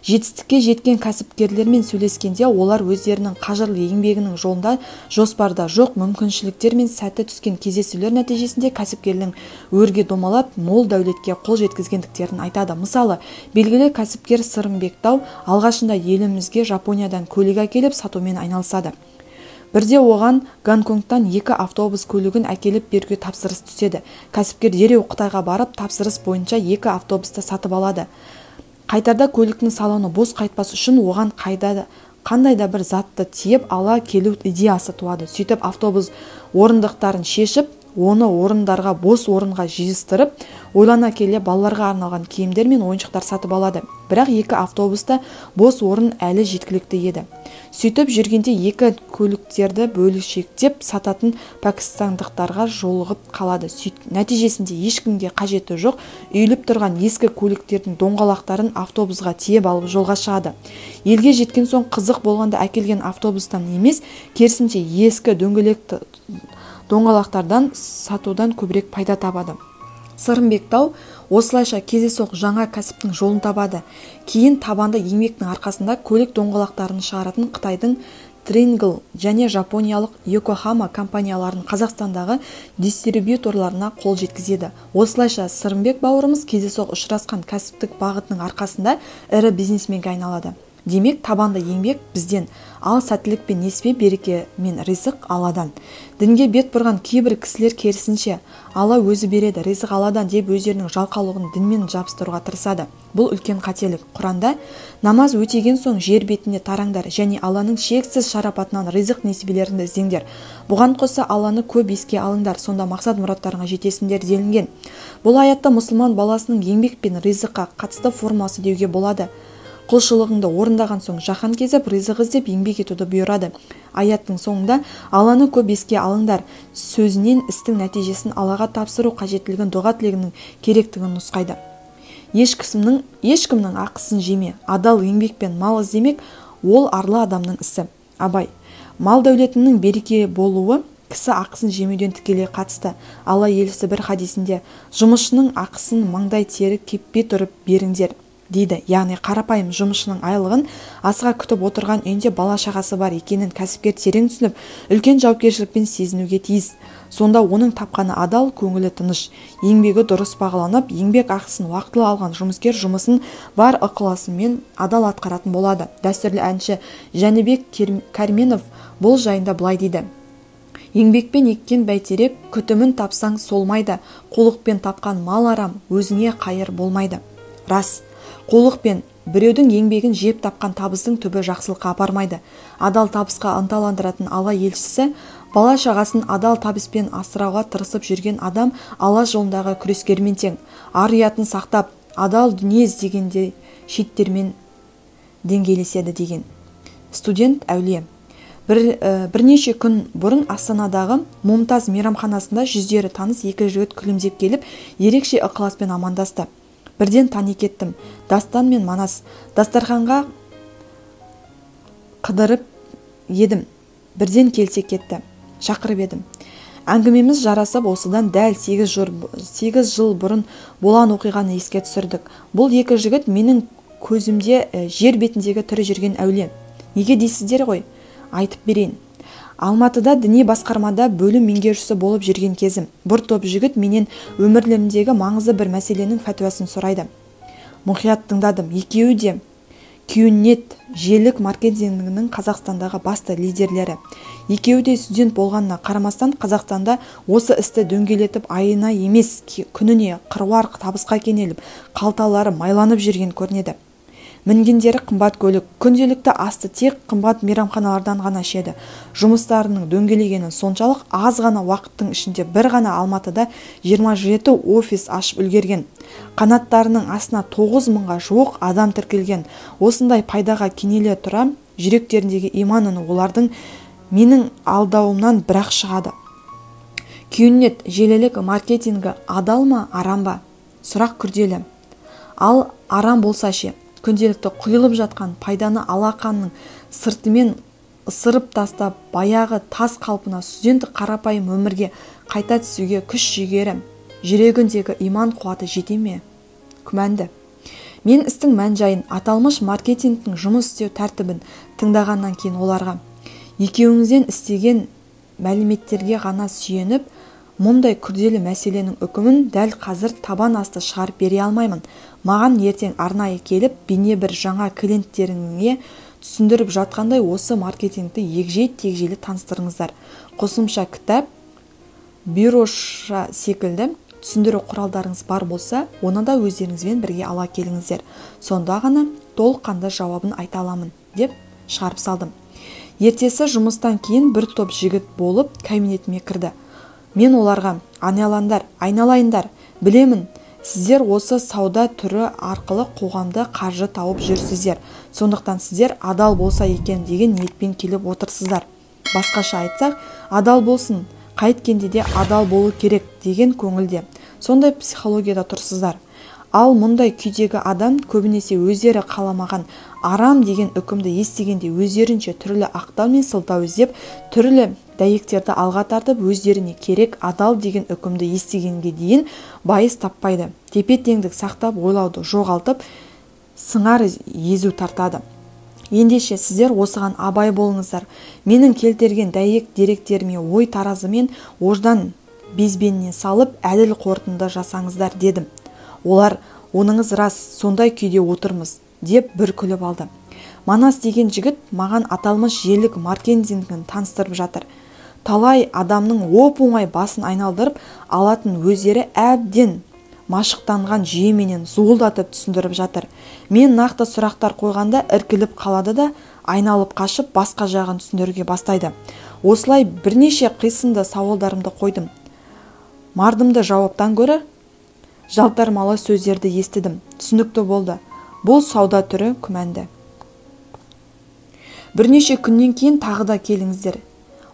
Жетістікке жеткен кәсіпкерлермен сөйлескенде олар өздерінің қажырлы еңбегінің жолында жоспарда жоқ мүмкіншіліктер мен сәтті түскен кездесулер нәтижесінде кәсіпкерлің өрге домалап мол дәулетке қол жеткізгендіктерін айтады. Мысалы, белгілі кәсіпкер Сырымбек Тау алғашында елімізге Жапониядан көлік әкеліп сатумен айналысады. Бірде оған Гонконгтан 2 автобус көлігін әкеліп беруге тапсырыс түседі. Кәсіпкер дереу Қытайға барып, тапсырыс бойынша 2 автобусты сатып алады. Қайтарда көліктің салоны бос қайтпас үшін оған қандай да бір затты тиеп ала келу идеясы туады. Сөйтіп автобус орындықтарын шешіп, оны орындарға бос орынға жиыстырып, ойлана келе балаларға арналған киімдер мен ойыншықтар сатып алады. Бірақ 2 автобуста бос орын әлі жеткілікті еді. Сөйтіп жүргенде 2 көліктерді бөлшектеп сататын пәкістандықтарға жолығып қалады. Нәтижесінде ешкімге қажеті жоқ, үйіліп тұрған ескі көліктердің доңғалақтарын автобусға тиеп алып жолға шығады. Елге жеткен соң қызық болғанда әкелген автобустан емес, керісінше ескі доңғалақтардан сатудан көбірек пайда табады. Сырымбек Тау осылайша кездейсоқ жаңа кәсіптің жолын табады. Кейін табанды еңбектің арқасында көлік доңғалақтарын шығаратын Қытайдың Трингл және жапониялық Йокохама компанияларын Қазақстандағы дистрибьюторларына қол жеткізеді. Осылайша Сырымбек бауырымыз кездейсоқ ұшырасқан кәсіптік бағытының арқасында ірі бизнесменге айналады. Демек, табанды еңбек бізден, ал сәттілік пен несібе, береке мен ризық Алладан. Дінге бет бұрған кейбір кісілер керісінше, Алла өзі береді, ризық Алладан деп өздерінің жалқаулығын дінмен жабыстыруға тырысады. Бұл үлкен қателік. Құранда намаз өтеген соң жер бетіне тараңдар және Алланың шексіз шарапатынан ризық несібелеріңді іздеңдер. Бұған қоса Алланы көп еске алыңдар, сонда мақсат мұратарыңа жетесіңдер делінген. Бұл аятта мұсылман баласының еңбек пен ризыққа қатысты формасы деуге болады. Құлшылығыңды орындаған соң жаһан кезіп, ризық іздеп еңбек етуді бұйырады. Аяттың соңында Алланы көп еске алыңдар сөзінен істің нәтижесін Аллаға тапсыру қажеттілігін, дұға тілегінің керектігін нұсқайды. Ешкімнің ақысын жеме, адал еңбекпен мал іздемек ол арлы адамның ісі. Абай. Мал дәулетінің береке болуы кісі ақысын жемеуден тікелей қатысты. Алла елшісі бір хадисінде жұмысшының ақысын маңдай тері кеппей тұрып беріңдер дейді. Яғни қарапайым жұмысшының айлығын асыға күтіп отырған үйінде бала шағасы бар екенін кәсіпкер терең түсініп, үлкен жауапкершілікпен сезінуге тиіс. Сонда оның тапқаны адал, көңілі тыныш, еңбегі дұрыс бағаланып, еңбек ақысын уақытылы алған жұмыскер жұмысын бар ықыласымен адал атқаратын болады. Дәстүрлі әнші Жәнібек Кәрменов бұл жайында былай дейді: еңбекпен еккен бәйтерек күтімін тапсаң солмайды, қулықпен тапқан мал арам, өзіңе қайыр болмайды. Рас, қулықпен біреудің еңбегін жеп тапқан табыстың түбі жақсылыққа апармайды. Адал табысқа ынталандыратын Алла елшісі, бала шағасын адал табыспен асырауға тырысып жүрген адам Алла жолындағы күрескермен тең. Ар ұятын сақтап, адал дүние іздегенде шеттермен деңгейлеседі деген. Студент әулие. Бірнеше күн бұрын Астанадағы Момтаз мейрамханасында жүздері таныс 2 жігіт күлімдеп келіп, ерекше ықыласпен амандасты. Бірден тани кеттім. Дастан мен Манас. Дастарханға қыдырып едім. Бірден келсе кетті. Шақырып едім. Әңгімеміз жарасып, осыдан дәл 8 жыл бұрын болған оқиғаны еске түсірдік. Бұл 2 жігіт менің көзімде жер бетіндегі тірі жүрген әулие. Неге дейсіздер ғой? Айтып берейін. Алматыда діни басқармада бөлім меңгерушісі болып жүрген кезім. Бір топ жігіт менен өмірлеріндегі маңызды бір мәселенің фәтуасын сұрайды. Мұқият тыңдадым. Екеуі де Кюнет желілік маркетингінің Қазақстандағы басты лидерлері. Екеуі де студент болғанына қарамастан Қазақстанда осы істі дөңгелетіп айына емес күніне қыруар табысқа кенеліп, қалталары майланып жүрген көрінеді. Мінгендері қымбат көлік, күнделікті асты тек қымбат мейрамханалардан ғана ішеді. Жұмыстарының дөңгелегені соншалық аз ғана уақыттың ішінде бір ғана Алматыда 27 офис ашып үлгерген. Қанаттарының астына 9 мыңға жуық адам тіркелген. Осындай пайдаға кенеле тұра, жүректеріндегі иманын олардың менің алдауымнан бірақ шығады. Кюнет желілік маркетингі адал ма, арам ба? Сұрақ күрделі. Ал арам болса ше? Күнделікті құйылып жатқан пайданы алақанның сыртымен ысырып тастап, баяғы тас қалпына студент қарапайым өмірге қайта түсуге күш жігері, жүрегіндегі иман қуаты жете ме? Күмәнді. Мен істің мән-жайын, аталмыш маркетингтің жұмыс істеу тәртібін тыңдағаннан кейін оларға екеуіңізден істеген мәліметтерге ғана сүйеніп, мұндай күрделі мәселенің үкімін дәл қазір табан асты шығарып бере алмаймын. Маған ертең арнайы келіп, бейне бір жаңа клиенттеріңе түсіндіріп жатқандай осы маркетингті егжей-тегжейлі таныстырыңыздар. Қосымша кітап, бюроша секілді түсіндіру құралдарыңыз бар болса, оны да өздеріңізбен бірге ала келіңіздер. Сонда ғана толыққанды жауабын айта аламын, деп шығарып салдым. Ертесі жұмыстан кейін бір топ жігіт болып кабинетіме кірді. Мен оларға: айналайындар, білемін, сіздер осы сауда түрі арқылы қоғамда қаржы тауып жүрсіздер. Сондықтан сіздер адал болса екен деген ниетпен келіп отырсыздар. Басқаша айтсақ, адал болсын, қайткенде де адал болу керек деген көңілде. Сондай психологияда тұрсыздар. Ал мұндай күйдегі адам көбінесе өздері қаламаған арам деген үкімді естігенде өздерінше түрлі ақтау мен сылтау іздеп, түрлі дәйектерді алға тартып, өздеріне керек адал деген үкімді естігенге дейін байыз таппайды. Тепе-теңдік сақтап, ойлауды жоғалтып, сыңар езу тартады. Ендеше сіздер осыған абай болыңыздар. Менің келтірген дәйек деректеріме ой таразы мен ождан безбеніне салып, әділ қорытынды жасаңыздар, дедім. Олар: оныңыз рас, сондай күйде отырмыз, деп бір күліп алды. Манас деген жігіт маған аталмыш желілік маркетингін таныстырып жатыр. Талай адамның оп-оңай басын айналдырып алатын өздері әбден машықтанған жүйеменен зуылдатып түсіндіріп жатыр. Мен нақты сұрақтар қойғанда іркіліп қалады да, айналып қашып басқа жағын түсіндіруге бастайды. Осылай бірнеше қисынды сауалдарымды қойдым. Мардымды жауаптан гөрі жалтармалы сөздерді естідім. Түсінікті болды. Бұл сауда түрі күмәнді. Бірнеше күннен кейін тағы да келіңіздер.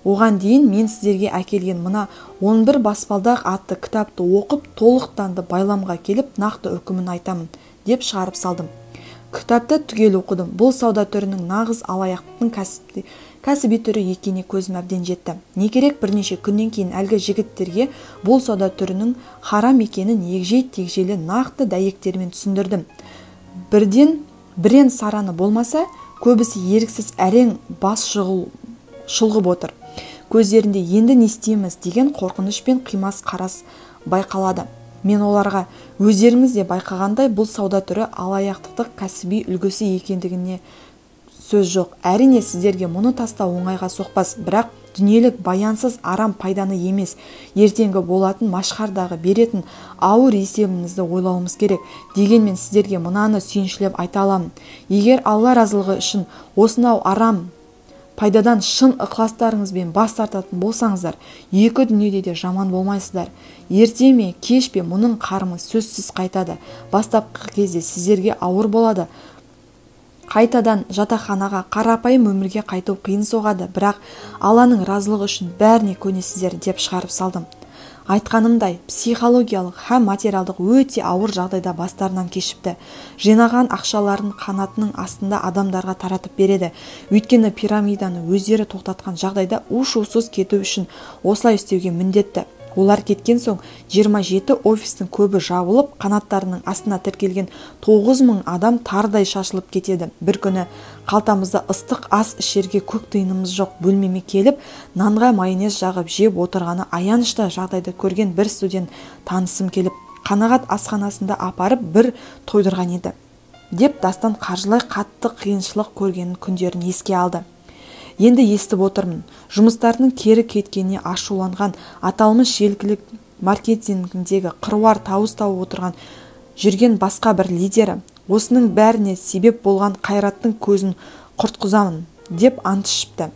Оған дейін мен сіздерге әкелген мына 11 баспалдақ атты кітапты оқып, толықтанды байламға келіп, нақты үкімін айтамын, деп шығарып салдым. Кітапты түгел оқыдым. Бұл сауда түрінің нағыз алаяқтың кәсіби түрі екеніне көзім әбден жетті. Не керек, бірнеше күннен кейін әлгі жігіттерге бұл сауда түрінің харам екенін егжей-тегжейлі нақты дәйектермен түсіндірдім. Бірен сараны болмаса, көбісі еріксіз әрең бас шұлғып отыр. Көздерінде енді не істейміз деген қорқыныш пен қимас қарас байқалады. Мен оларға: өздеріңіз де байқағандай, бұл сауда түрі алаяқтықтың кәсіби үлгісі екендігіне сөз жоқ. Әрине сіздерге мұны тастау оңайға соқпас, бірақ дүниелік баянсыз арам пайданы емес, ертеңгі болатын машқардағы беретін ауыр есебімізді ойлауымыз керек. Дегенмен сіздерге мынаны сүйіншілеп айта аламын: егер Алла разылығы үшін осынау арам пайдадан шын ықыластарыңызбен бас тартатын болсаңыздар, екі дүниеде де жаман болмайсыздар. Ерте ме, кеш пе мұның қарымы сөзсіз қайтады. Бастапқы кезде сіздерге ауыр болады. Қайтадан жатақханаға, қарапайым өмірге қайту қиын соғады, бірақ Алланың разылығы үшін бәріне көнесіздер, деп шығарып салдым. Айтқанымдай, психологиялық һәм материалдық өте ауыр жағдайда бастарынан кешіпті. Жинаған ақшаларын қанатының астында адамдарға таратып береді. Өйткені пирамиданы өздері тоқтатқан жағдайда у-шусыз кету үшін осылай істеуге міндетті. Олар кеткен соң 27 офистің көбі жабылып, қанаттарының астына тіркелген 9000 адам тардай шашылып кетеді. Бір күні қалтамызда ыстық ас ішерге көк тиынымыз жоқ бөлмеме келіп, нанға майонез жағып жеп отырғаны аянышты жағдайды көрген бір студент танысым келіп, қанағат асханасында апарып бір тойдырған еді, деп дастан қаржылай қатты қиыншылық көргенін күндерін еске алды. Енді естіп отырмын. Жұмыстарының кері кеткеніне ашуланған аталмыш желілік маркетингіндегі қыруар тауыс тауып отырған жүрген басқа бір лидері осының бәріне себеп болған қайраттың көзін құртқызамын, деп ант ішіпті.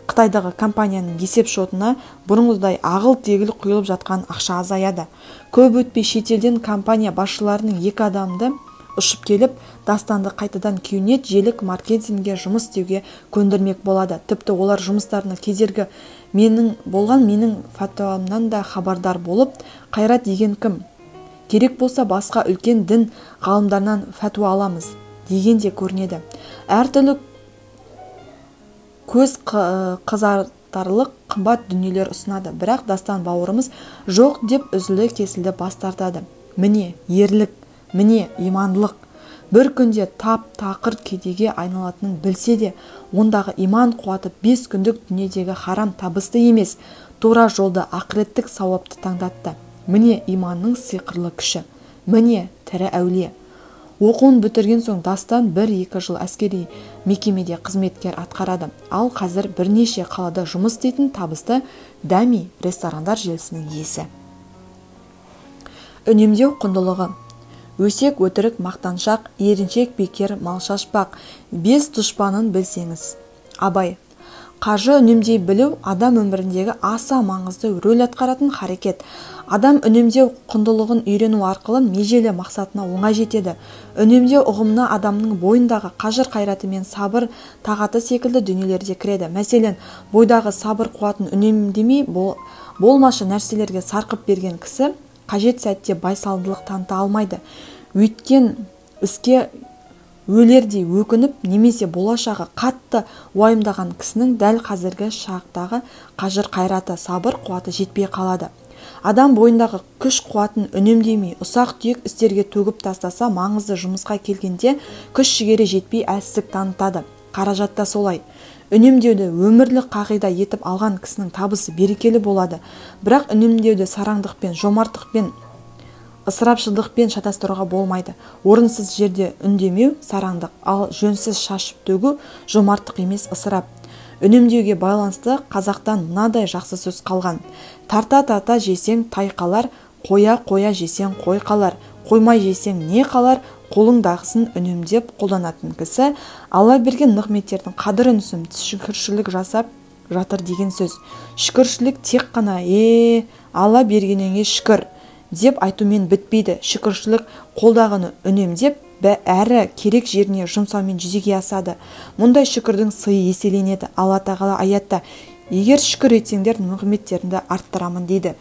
Қытайдағы компанияның есеп шотына бұрынғыдай ағыл-тегіл құйылып жатқан ақша азаяды. Көп өтпей шетелден компания басшыларының 2 адамды ұшып келіп, дастанды қайтадан күйнет желік маркетингге жұмыс істеуге көндірмек болады. Тіпті олар жұмыстарына кедергі менің фатуамнан да хабардар болып, қайрат деген кім? Керек болса басқа үлкен дін ғалымдарынан фәтуа аламыз деген де көрінеді. Әртүрлі көз қызартарлық қымбат дүниелер ұсынады, бірақ дастан бауырымыз жоқ деп үзілі кесілді бас тартады. Міне ерлік, міне имандылық. бір күнде тап-тақыр кедейге айналатынын білсе де, ондағы иман қуаты 5 күндік дүниедегі харам табысты емес, тура жолды ақыреттік сауапты таңдатты. Міне иманның сиқырлы күші. Міне тірі әулие. Оқуын бітірген соң Дастан 1-2 жыл әскери мекемеде қызметкер атқарады. Ал қазір бірнеше қалада жұмыс істейтін табысты дәми ресторандар желісінің иесі. Үнемдеу құндылығы. Өсек, өтірік, мақтаншақ, еріншек, бекер, малшашпақ, 5 дұшпанын білсеңіз. Абай. Қажы үнемдей білу адам өміріндегі аса маңызды рөл атқаратын харекет. Адам үнемдеу құндылығын үйрену арқылы межелі мақсатына оңай жетеді. Үнемдеу ұғымына адамның бойындағы қажыр қайраты мен сабыр тағаты секілді дүниелерде кіреді. Мәселен, бойдағы сабыр қуатын үнемдемей болмашы нәрселерге сарқып берген кісі қажет сәтте байсалдылық таныта алмайды. Өйткен іске өлердей өкініп немесе болашағы қатты уайымдаған кісінің дәл қазіргі шақтағы қажыр қайраты, сабыр қуаты жетпей қалады. Адам бойындағы күш қуатын үнемдемей ұсақ түйек істерге төгіп тастаса, маңызды жұмысқа келгенде күш жігері жетпей әлсіздік танытады. Қаражатта солай. Үнемдеуді өмірлік қағида етіп алған кісінің табысы берекелі болады. Бірақ үнемдеуді сараңдықпен, жомарттықпен, ысырапшылдықпен шатастыруға болмайды. Орынсыз жерде үндемеу сараңдық, ал жөнсіз шашып төгу жомарттық емес, ысырап. Үнемдеуге байланысты қазақтан мынадай жақсы сөз қалған. Тарта-тарта жесең тай қалар, қоя-қоя жесең қой қалар, қоймай жесең не қалар, қолыңдағысын үнемдеп қолданатын кісі Алла берген нығметтердің қадірін түсініп, шүкіршілік жасап жатыр деген сөз. Шүкіршілік тек қана Алла бергеніңе шүкір деп айтумен бітпейді. Шүкіршілік қолдағыны үнемдеп, әрі керек жеріне жұмсаумен жүзеге асады. Мұндай шүкірдің сыйы еселенеді. Алла тағала аятта: егер шүкір етсеңдер, нығметтеріңді арттырамын дейді.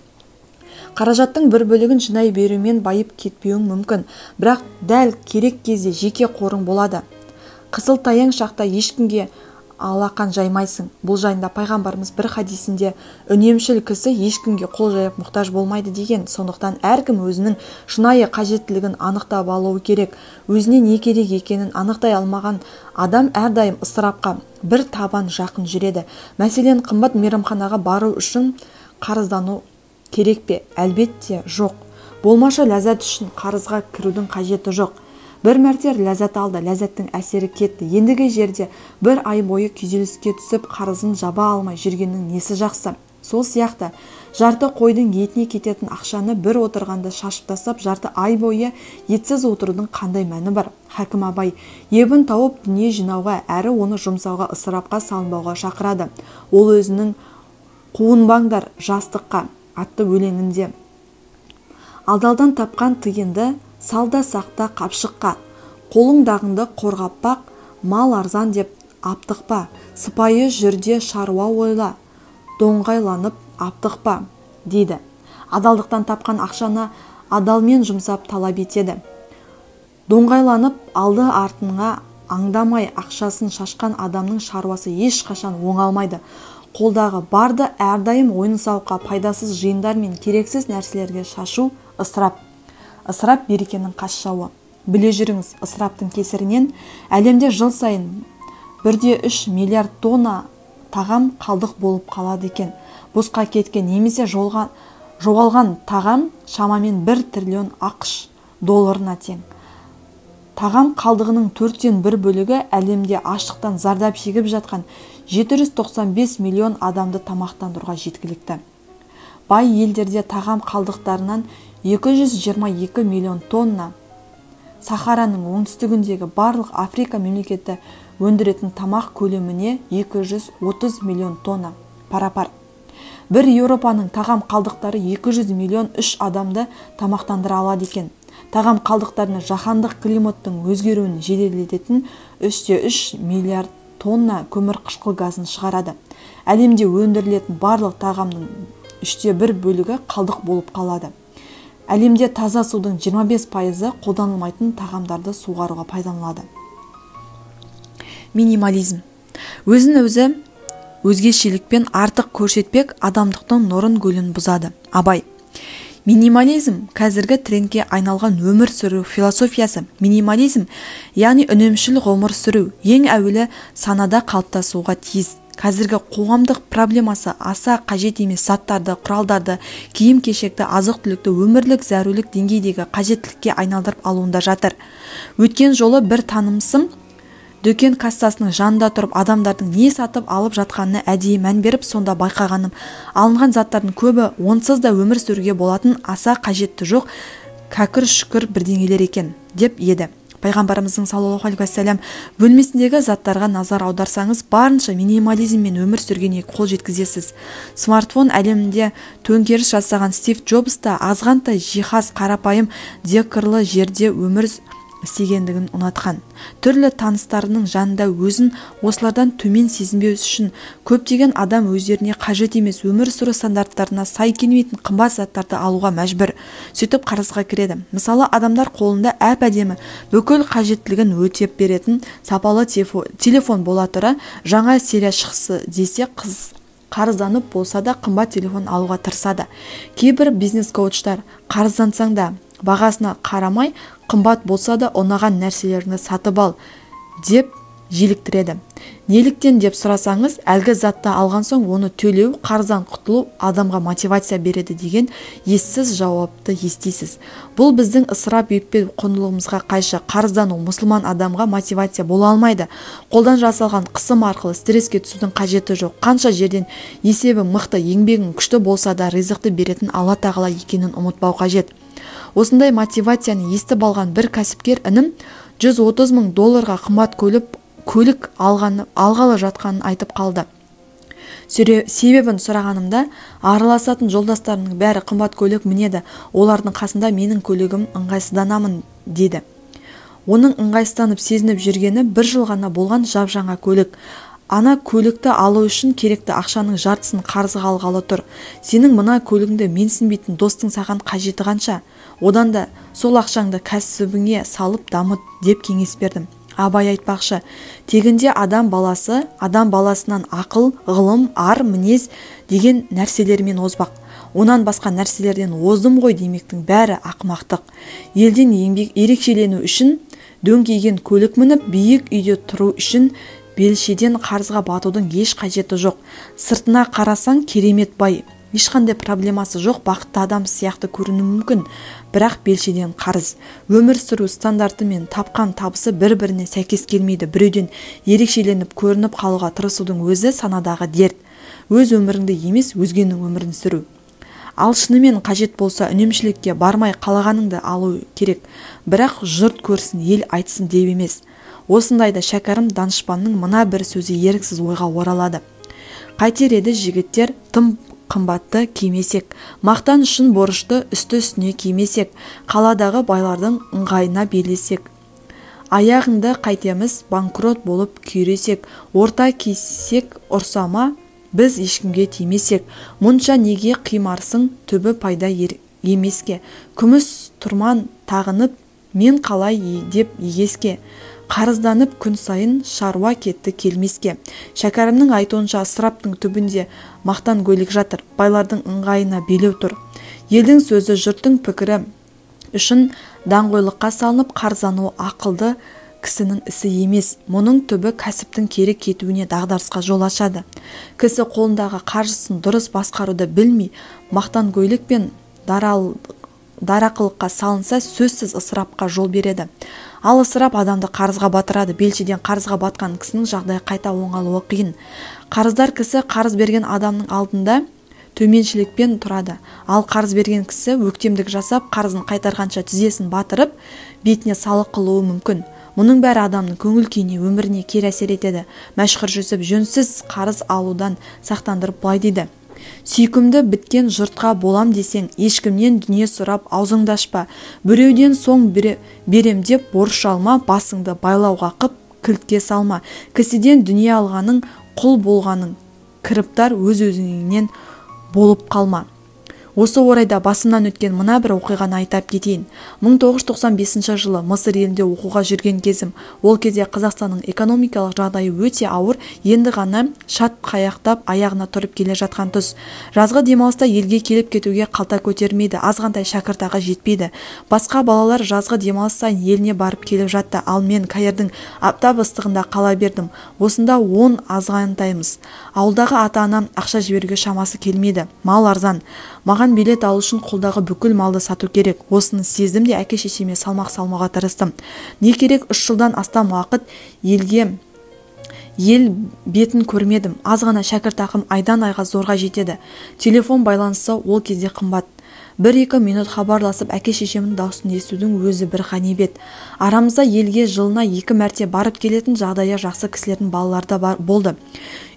Қаражаттың бір бөлігін жинай берумен байып кетпеуің мүмкін, бірақ дәл керек кезде жеке қорың болады. Қысылтаяң шақта ешкімге алақан жаймайсың. Бұл жайында пайғамбарымыз бір хадисінде үнемшіл кісі ешкімге қол жайып мұқтаж болмайды деген. Сондықтан әркім өзінің шынайы қажеттілігін анықтап алуы керек. Өзіне не керек екенін анықтай алмаған адам әрдайым ысырапқа бір табан жақын жүреді. Мәселен, қымбат мейрамханаға бару үшін қарыздану керек пе? Әлбетте жоқ. Болмашы ләззат үшін қарызға кірудің қажеті жоқ. Бір мәрте ләззат алды, ләззаттың әсері кетті. Ендігі жерде бір ай бойы күйзеліске түсіп, қарызын жаба алмай жүргеннің несі жақсы? Сол сияқты жарты қойдың етіне кететін ақшаны бір отырғанда шашып тастап, жарты ай бойы етсіз отырудың қандай мәні бар? Хәкім Абай ебін тауып дүние жинауға, әрі оны жұмсауға, ысырапқа салынбауға шақырады. Ол өзінің «Қуынбаңдар жастыққа» атты өлеңінде: алдалдан тапқан тиынды салда сақта қапшыққа, қолыңдағынды қорғап бақ, мал арзан деп аптықпа, сыпайы жүрде шаруа ойла, доңғайланып аптықпа дейді. Адалдықтан тапқан ақшаны адалмен жұмсап талап етеді. Доңғайланып алды артынға аңдамай ақшасын шашқан адамның шаруасы ешқашан оңалмайды. Қолдағы барды әрдайым ойын-сауыққа, пайдасыз жиындар мен керексіз нәрселерге шашу ысырап. Ысырап берекенің қас жауы. Біле жүріңіз, ысыраптың кесірінен әлемде жыл сайын 1,3 миллиард тонна тағам қалдық болып қалады екен. Босқа кеткен немесе жоғалған тағам шамамен 1 триллион ақш долларына тең. Тағам қалдығының 4-тен 1 бөлігі әлемде аштықтан зардап шегіп жатқан 795 миллион адамды тамақтандыруға жеткілікті. Бай елдерде тағам қалдықтарынан 222 миллион тонна, Сахараның оңтүстігіндегі барлық Африка мемлекеті өндіретін тамақ көлеміне 230 миллион тонна пара-пар. Бір Еуропаның тағам қалдықтары 200 миллион 3 адамды тамақтандыра алады екен. Тағам қалдықтарына жаһандық климаттың өзгеруін жеделдететін 3,3 миллиард тонна көмірқышқыл газын шығарады. Әлемде өндірілетін барлық тағамның 1/3 бөлігі қалдық болып қалады. Әлемде таза судың 25% қолданылмайтын тағамдарды суғаруға пайдаланылады. Минимализм. Өзін-өзі өзгешелікпен артық көрсетпек адамдықтың нұрын гүлін бұзады. Абай. Минимализм қазіргі трендке айналған өмір сүру философиясы. Минимализм, яғни үнемшіл ғұмыр сүру, ең әуелі санада қалыптасуға тиіс. Қазіргі қоғамдық проблемасы аса қажет емес заттарды, құралдарды, киім-кешекті, азық-түлікті өмірлік зәрулік деңгейдегі қажеттілікке айналдырып алуында жатыр. Өткен жолы бір танымсым дүкен кассасының жанында тұрып адамдардың не сатып алып жатқанына әдейі мән беріп, сонда байқағаным, алынған заттардың көбі онсыз да өмір сүруге болатын аса қажетті жоқ кәкір-шүкір бірдеңелер екен деп еді. Пайғамбарымыздың саллаллаху алейхи уассалам бөлмесіндегі заттарға назар аударсаңыз, барынша минимализммен өмір сүргенге қол жеткізесіз. Смартфон әлемінде төңкеріс жасаған Стив Джобс та азғантай жиһаз қарапайым декорлы жерде өмір істегендігін ұнатқан. Түрлі таныстарының жанында өзін осылардан төмен сезінбеу үшін көптеген адам өздеріне қажет емес өмір сүру стандарттарына сай келмейтін қымбат заттарды алуға мәжбүр. Сөйтіп қарызға кіреді. Мысалы, адамдар қолында әп-әдемі бүкіл қажеттілігін өтеп беретін сапалы телефон бола тұра, жаңа серия шықсы десе қарызданып болса да қымбат телефон алуға тырысады. Кейбір бизнес-коучтар қарыздансаң да бағасына қарамай, қымбат болса да ұнаған нәрселеріңді сатып ал деп желіктіреді. Неліктен деп сұрасаңыз, әлгі затты алған соң оны төлеу, қарыздан құтылу адамға мотивация береді деген ессіз жауапты естисіз. Бұл біздің ысырап етпеу құндылығымызға қайшы. Қарыздану мұсылман адамға мотивация бола алмайды. Қолдан жасалған қысым арқылы стресске түсудің қажеті жоқ. Қанша жерден есебі мықты, еңбегің күшті болса да ризықты беретін Алла тағала екенін ұмытпау қажет. Осындай мотивацияны естіп алған бір кәсіпкер інім $130 мың қымбат көлік алғалы жатқанын айтып қалды. Себебін сұрағанымда, араласатын жолдастарының бәрі қымбат көлік мінеді, олардың қасында менің көлігім ыңғайсызданамын деді. Оның ыңғайсызданып сезініп жүргені бір жыл ғана болған жап-жаңа көлік. Ана көлікті алу үшін керекті ақшаның жартысын қарызға алғалы тұр. Сенің мына көлігіңді менсінбейтін достың саған қажеті қанша? Одан да сол ақшаңды кәсібіңе салып дамыт деп кеңес бердім. Абай айтпақшы, тегінде адам баласынан ақыл, ғылым, ар, мінез деген нәрселермен озбақ. Онан басқа нәрселерден оздым ғой демектің бәрі ақымақтық. Елден еңбек ерекшелену үшін дөңкейген көлік мініп, биік үйде тұру үшін белшеден қарызға батудың еш қажеті жоқ. Сыртына қарасаң керемет бай, ешқандай проблемасы жоқ бақытты адам сияқты көріну мүмкін, бірақ белшеден қарыз. Өмір сүру стандарты мен тапқан табысы бір-біріне сәйкес келмейді. Біреуден ерекшеленіп көрініп қалуға тырысудың өзі санадағы дерт. Өз өміріңді емес, өзгенің өмірін сүру. Ал шынымен қажет болса үнемшілікке бармай қалағаныңды алу керек, бірақ жұрт көрсін, ел айтсын деп емес. Осындайда шәкәрім данышпанның мына бір сөзі еріксіз ойға оралады. Қайтер еді жігіттер тым қымбатты кимесек, мақтан үшін борышты үсті-үстіне кимесек, қаладағы байлардың ыңғайына белесек. Аяғыңды қайтеміз банкрот болып күйресек, орта кисек ұрсама, біз ешкімге тимесек. Мұнша неге қимарсың, түбі пайда емеске. Күміс тұрман тағынып, мен қалай деп егеске. Қарызданып күн сайын шаруа кетті келмеске. Шәкәрімнің айтуынша ысыраптың түбінде мақтан көйлек жатыр, байлардың ыңғайына белеу тұр. Елдің сөзі, жұрттың пікірі үшін даңғойлыққа салынып, қарыздану ақылды кісінің ісі емес. Мұның түбі кәсіптің кері кетуіне, дағдарысқа жол ашады. Кісі қолындағы қаржысын дұрыс басқаруды білмей, мақтан көйлек пен дарақылыққа салынса, сөзсіз ысырапқа жол береді. Ал ысырап адамды қарызға батырады. Белшеден қарызға батқан кісінің жағдайы қайта оңалуы қиын. Қарыздар кісі қарыз берген адамның алдында төменшілікпен тұрады. Ал қарыз берген кісі өктемдік жасап, қарызын қайтарғанша тізесін батырып, бетіне салық қылуы мүмкін. Мұның бәрі адамның көңіл-күйіне, өміріне кері әсер етеді. Мәшһүр Жүсіп жөнсіз қарыз алудан сақтандырып былай дейді: сүйкімді біткен жұртқа болам десең, ешкімнен дүние сұрап аузыңды ашпа. Біреуден соң берем деп борыш алма, басыңды байлауға қып кілтке салма. Кісіден дүние алғаның, құл болғаның, кіріптар өз-өзіңнен болып қалма. Осы орайда басымнан өткен мына бір оқиғаны айтап кетейін. 1995 жылы Мысыр елінде оқуға жүрген кезім. Ол кезде Қазақстанның экономикалық жағдайы өте ауыр, енді ғана шат қаяқтап аяғына тұрып келе жатқан тұс. Жазғы демалыста елге келіп кетуге қалта көтермейді, азғантай шәкіртақы жетпейді. Басқа балалар жазғы демалыс сайын еліне барып келіп жатты, ал мен Каирдің аптап ыстығында қала бердім. Осында 10 азғантаймыз. Ауылдағы ата-анам ақша жіберуге шамасы келмейді. Мал арзан. Маған билет алу үшін қолдағы бүкіл малды сату керек. Осыны сездім де әке-шешеме салмақ салмауға тырыстым. Не керек, 3 жылдан астам уақыт ел бетін көрмедім. Аз ғана шәкіртақым айдан айға зорға жетеді. Телефон байланысы ол кезде қымбат. 1-2 минут хабарласып әке-шешемнің даусын естудің өзі бір ғанибет. Арамызда елге жылына 2 мәрте барып келетін жағдайы жақсы кісілердің балалары да болды.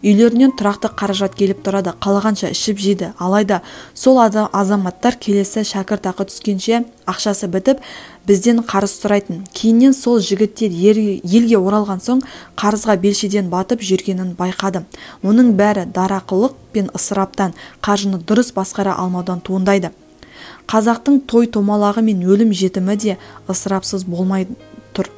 Үйлерінен тұрақты қаражат келіп тұрады, қалағанша ішіп жейді. Алайда сол азаматтар келесі шәкіртақы түскенше ақшасы бітіп, бізден қарыз сұрайтын. Кейіннен сол жігіттер елге оралған соң қарызға белшеден батып жүргенін байқадым. Оның бәрі дарақылық пен ысыраптан, қаржыны дұрыс басқара алмаудан туындайды. Қазақтың той-томалағы мен өлім жетімі де ысырапсыз болмай тұр.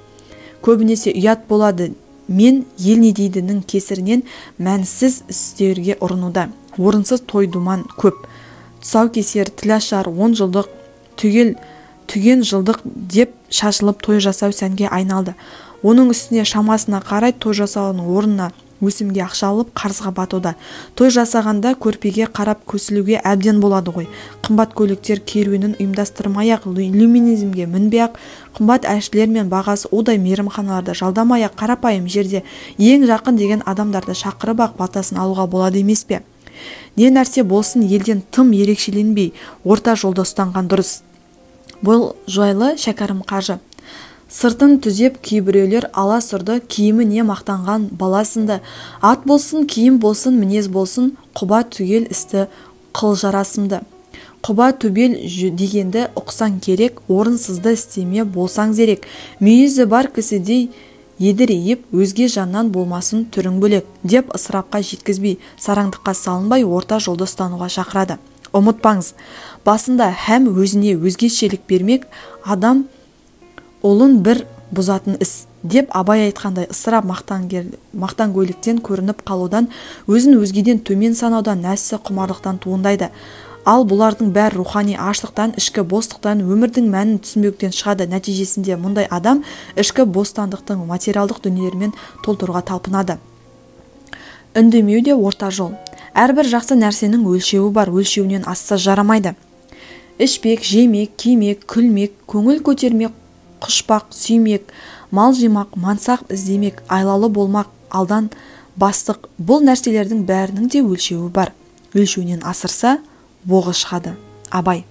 Көбінесе ұят болады. Мен ел не дейдінің кесірінен мәнсіз істерге ұрынуда. Орынсыз той-думан көп. Тұсаукесер, тілашар, 10 жылдық, түген жылдық деп шашылып той жасау сәнге айналды. Оның үстіне шамасына қарай той жасауының орнына өсімге ақша алып қарызға батуда. Той жасағанда көрпеге қарап көсілуге әбден болады ғой. Қымбат көліктер керуенін ұйымдастырмай-ақ, люминизмге мінбей-ақ, қымбат әншілер мен бағасы удай мейрамханаларда жалдамай-ақ, қарапайым жерде ең жақын деген адамдарды шақырып-ақ батасын алуға болады емес пе? Не нәрсе болсын елден тым ерекшеленбей, орта жолда ұстанған дұрыс. Бұл жайлы Шәкәрім қажы. Сыртын түзеп кейбіреулер ала сұрды, киімі не мақтанған баласынды. Ат болсын, киім болсын, мінез болсын, құба түгел істі қыл жарасымды. Құба төбел дегенді ұқсаң керек, орынсызды істеме болсаң зерек. Мүйізі бар кісідей едірейіп, өзге жаннан болмасын түрің бөлек, деп ысырапқа жеткізбей, сараңдыққа салынбай орта жолды ұстануға шақырады. Ұмытпаңыз, басында һәм өзіне өзгешелік бермек адам олын бір бұзатын іс, деп Абай айтқандай ысырап мақтангөйліктен көрініп қалудан, өзін өзгеден төмен санаудан, нәсі құмарлықтан туындайды. Ал бұлардың бәр рухани аштықтан, ішкі бостықтан, өмірдің мәнін түсінбеуіктен шығады. Нәтижесінде мұндай адам ішкі бостандықтың материалдық дүниелермен толтыруға талпынады. Үндемеу де орта жол. Әрбір жақсы нәрсенің өлшеуі бар, өлшеуінен асса жарамайды. Ішпек, жемек, кимек, күлмек, көңіл көтермек, құшпақ, сүймек, мал жимақ, мансақ іздемек, айлалы болмақ, алдан бастық, бұл нәрселердің бәрінің де өлшеуі бар. Өлшеуінен асырса, боғы шығады. Абай.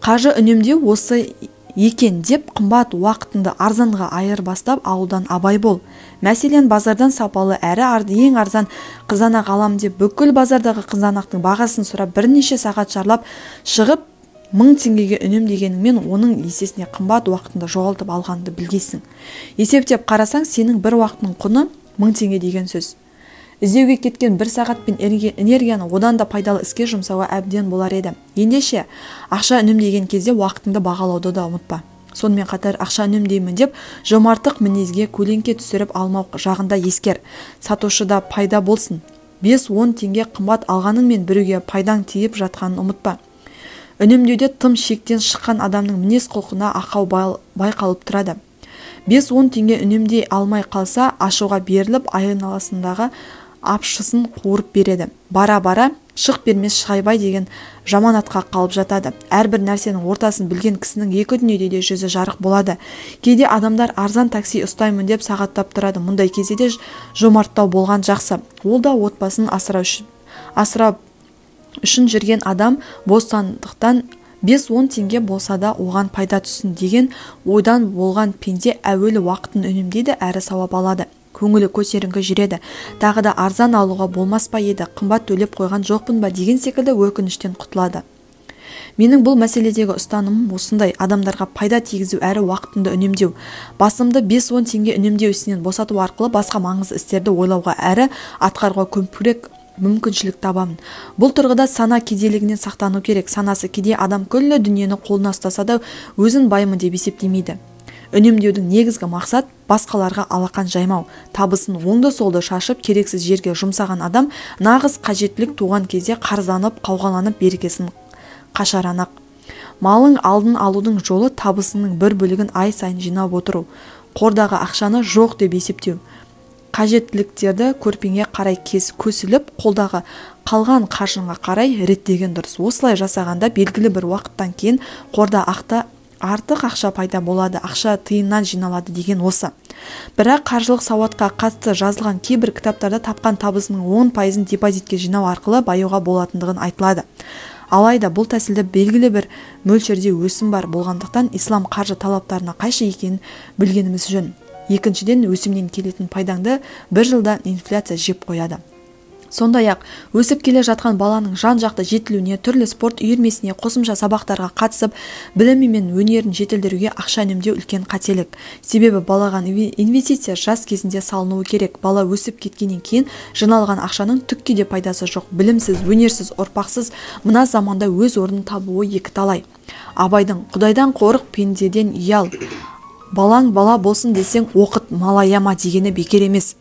Қажы үнемдеу осы екен деп қымбат уақытыңды арзанға айырбастап алудан абай бол. Мәселен, базардан сапалы әрі ең арзан қызанақ алам деп бүкіл базардағы қызанақтың бағасын сұрап бірнеше сағат шарлап шығып 1000 теңгеге үнемдегеніңмен оның есесіне қымбат уақытында жоғалтып алғанды білгейсің. Есептеп қарасаң, сенің бір уақытының құны 1000 теңге деген сөз. Іздеуге кеткен 1 сағат пен энергияны одан да пайдалы іске жұмсауға әбден болар еді. Ендеше, ақша үнемдеген кезде уақытыңды бағалауды да ұмытпа. Сонымен қатар ақша үнемдеймін деп жомарттық мінезге көлеңке түсіріп алмау жағында ескер. Сатушыда пайда болсын. 5-10 теңге қымбат алғаныңмен біреуге пайдаң тиіп жатқанын ұмытпа. Үнемдеуде тым шектен шыққан адамның мінез құлқына ақау байқалып тұрады. 5-10 теңге үнемдей алмай қалса, ашуға беріліп, айналасындағы апшысын қуырып береді. Бара-бара шық бермес Шығайбай деген жаманатқа қалып жатады. Әрбір нәрсенің ортасын білген кісінің екі дүниеде де жүзі жарық болады. Кейде адамдар арзан такси ұстаймын деп сағаттап тұрады. Мұндай кезде де жомарттау болған жақсы. Ол да отбасын асырап үшін жүрген адам бостандықтан 5-10 теңге болса да оған пайда түссін деген ойдан болған пенде әуелі уақытын үнемдейді, әрі сауап алады. Көңілі көтеріңкі жүреді. Тағы да арзан алуға болмас па еді, қымбат төлеп қойған жоқпын ба деген секілді өкініштен құтылады. Менің бұл мәселедегі ұстанымым осындай: адамдарға пайда тигізу әрі уақытынды үнемдеу. Басымды 5-10 теңге үнемдеу ісінен босату арқылы басқа маңызды істерді ойлауға әрі атқаруға көптірек мүмкіншілік табамын. Бұл тұрғыда сана кедейлігінен сақтану керек. Санасы кедей адам күллі дүниені қолына ұстаса да өзін баймын деп есептемейді. Үнемдеудің негізгі мақсат басқаларға алақан жаймау. Табысын оңды-солды шашып, керексіз жерге жұмсаған адам нағыз қажеттілік туған кезде қарызданып, қауғаланып берекесін қашаранақ. Малың алдын алудың жолы табысының бір бөлігін ай сайын жинап отыру. Қордағы ақшаны жоқ деп есептеу. Қажеттіліктерді көрпеңе қарай көсіліп, қолдағы қалған қаржыңа қарай реттеген дұрыс. Осылай жасағанда белгілі бір уақыттан кейін қорда артық ақша пайда болады, ақша тиыннан жиналады деген осы. Бірақ қаржылық сауатқа қатысты жазылған кейбір кітаптарда тапқан табысының 10%-ын депозитке жинау арқылы баюға болатындығын айтылады. Алайда бұл тәсілде белгілі бір мөлшерде өсім бар болғандықтан ислам қаржы талаптарына қайшы екенін білгеніміз жөн. Екіншіден, өсімнен келетін пайдаңды бір жылда инфляция жеп қояды. Сондай-ақ өсіп келе жатқан баланың жан-жақты жетілуіне, түрлі спорт үйірмесіне, қосымша сабақтарға қатысып, білімі мен өнерін жетілдіруге ақша үнемдеу үлкен қателік. Себебі балаған инвестиция жас кезінде салынуы керек. Бала өсіп кеткеннен кейін жиналған ақшаның түкке де пайдасы жоқ. Білімсіз, өнерсіз, ұрпақсыз мына заманда өз орнын табуы екіталай. Абайдың «Құдайдан қорық, пендеден ұял. Балаң бала болсын десең, оқыт малаяма» дегені бекер емес.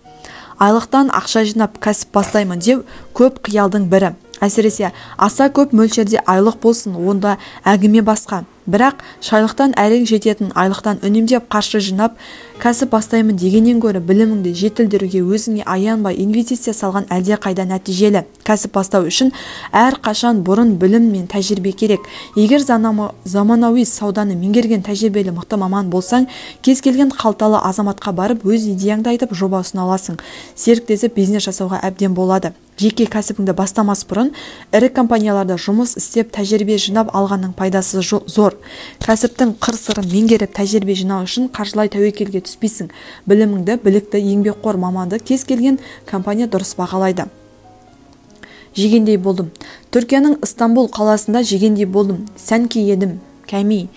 Айлықтан ақша жинап кәсіп бастаймын деу көп қиялдың бірі. Әсіресе аса көп мөлшерде айлық болсын, онда әңгіме басқа. Бірақ шайлықтан әрең жететін айлықтан үнемдеп қаржы жинап кәсіп бастаймын дегеннен гөрі біліміңді жетілдіруге өзіңе аянбай инвестиция салған әлде қайда нәтижелі. Кәсіп бастау үшін әр қашан бұрын білім мен тәжірибе керек. Егер заманауи сауданы меңгерген тәжірибелі мықты маман болсаң, кез келген қалталы азаматқа барып өз идеяңды айтып жоба ұсына аласың. Серіктесіп бизнес жасауға әбден болады. Жеке кәсібіңді бастамас бұрын ірі компанияларда жұмыс істеп тәжірибе жинап алғанның пайдасы зор. Кәсіптің қыр-сырын меңгеріп тәжірибе жинау үшін қаржылай тәуекелге түспейсің. Біліміңді, білікті, еңбекқор маманды кез келген компания дұрыс бағалайды. Жегендей болдым. Түркияның Истанбул қаласында жегендей болдым. Сәнки едім, кәми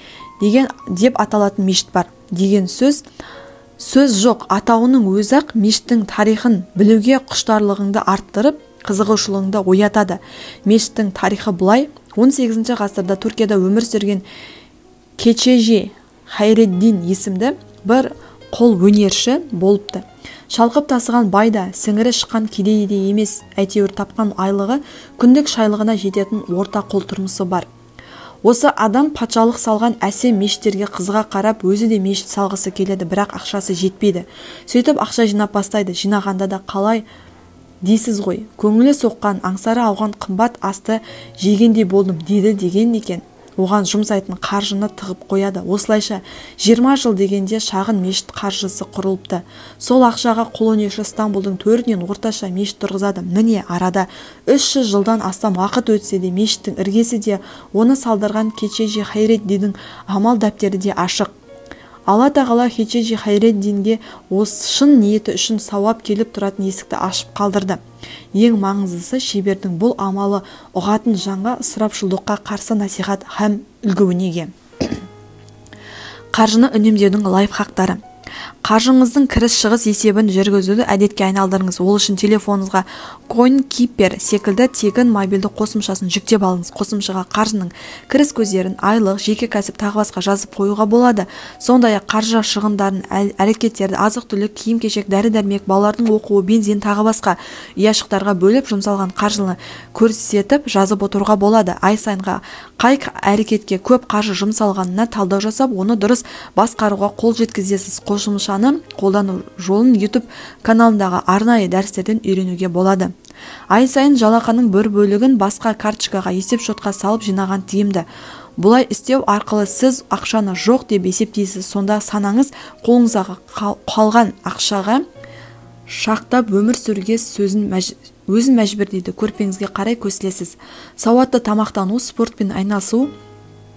деп аталатын мешіт бар. Деген сөз жоқ, атауының өзі-ақ мешіттің тарихын білуге құштарлығыңды арттырып, қызығушылығыңды оятады. Мешіттің тарихы бұлай: 18 ғасырда Түркияда өмір сүрген Кечежи Хайреддин есімді бір қол өнерші болыпты. Шалқып тасыған байда, сіңірі шыққан кедей де емес, әйтеуір тапқан айлығы күндік шайлығына жететін орта қол тұрмысы бар. Осы адам патшалық салған әсем мешіттерге қызыға қарап, өзі де мешіт салғысы келеді, бірақ ақшасы жетпейді. Сөйтіп ақша жинап бастайды. Жинағанда да қалай дейсіз ғой, көңілі соққан, аңсары ауған қымбат асты жегендей болдым дейді деген екен. Оған жұмсайтын қаржыны тығып қояды. Осылайша 20 жыл дегенде шағын мешіт қаржысы құрылыпты. Сол ақшаға қолөнерші Стамбулдың төрінен орташа мешіт тұрғызады. Міне арада 300 жылдан астам уақыт өтсе де мешіттің іргесі де, оны салдырған Кечежи Хайреддиннің амал дәптері де ашық. Алла тағала Кечежи Хайреддинге осы шын ниеті үшін сауап келіп тұратын есікті ашып қалдырды. Ең маңыздысы шебердің бұл амалы ұғатын жанға ысырапшылдыққа қарсы насихат һәм үлгі-өнеге. Қаржыны үнемдеудің лайфхактары. Қаржыңыздың кіріс-шығыс есебін жүргізуді әдетке айналдырыңыз. Ол үшін телефоныңызға CoinKeeper секілді тегін мобильді қосымшасын жүктеп алыңыз. Қосымшаға қаржының кіріс көздерін, айлық, жеке кәсіп тағы басқа жазып қоюға болады. Сондай-ақ қаржы шығындарын, әрекеттерді, азық-түлік, киім-кешек, дәрі-дәрмек, балалардың оқуы, бензин тағы басқа ұяшықтарға бөліп жұмсалған қаржыны көрсетіп жазып отыруға болады. Ай сайынға қай әрекетке көп қаржы жұмсалғанына талдау жасап, оны дұрыс басқаруға қол жеткізесіз. Қосымшаны қолдану жолын YouTube каналындағы арнайы дәрістерден үйренуге болады. Ай сайын жалақының бір бөлігін басқа карточкаға, есеп-шотқа салып жинаған тиімді. Бұлай істеу арқылы сіз ақшаны жоқ деп есептейсіз. Сонда санаңыз қолыңызға қалған ақшаға шақтап өмір сүруге өзін мәжбүрлейді. Көрпеңізге қарай көсілесіз. Сауатты тамақтану, спортпен айналысу.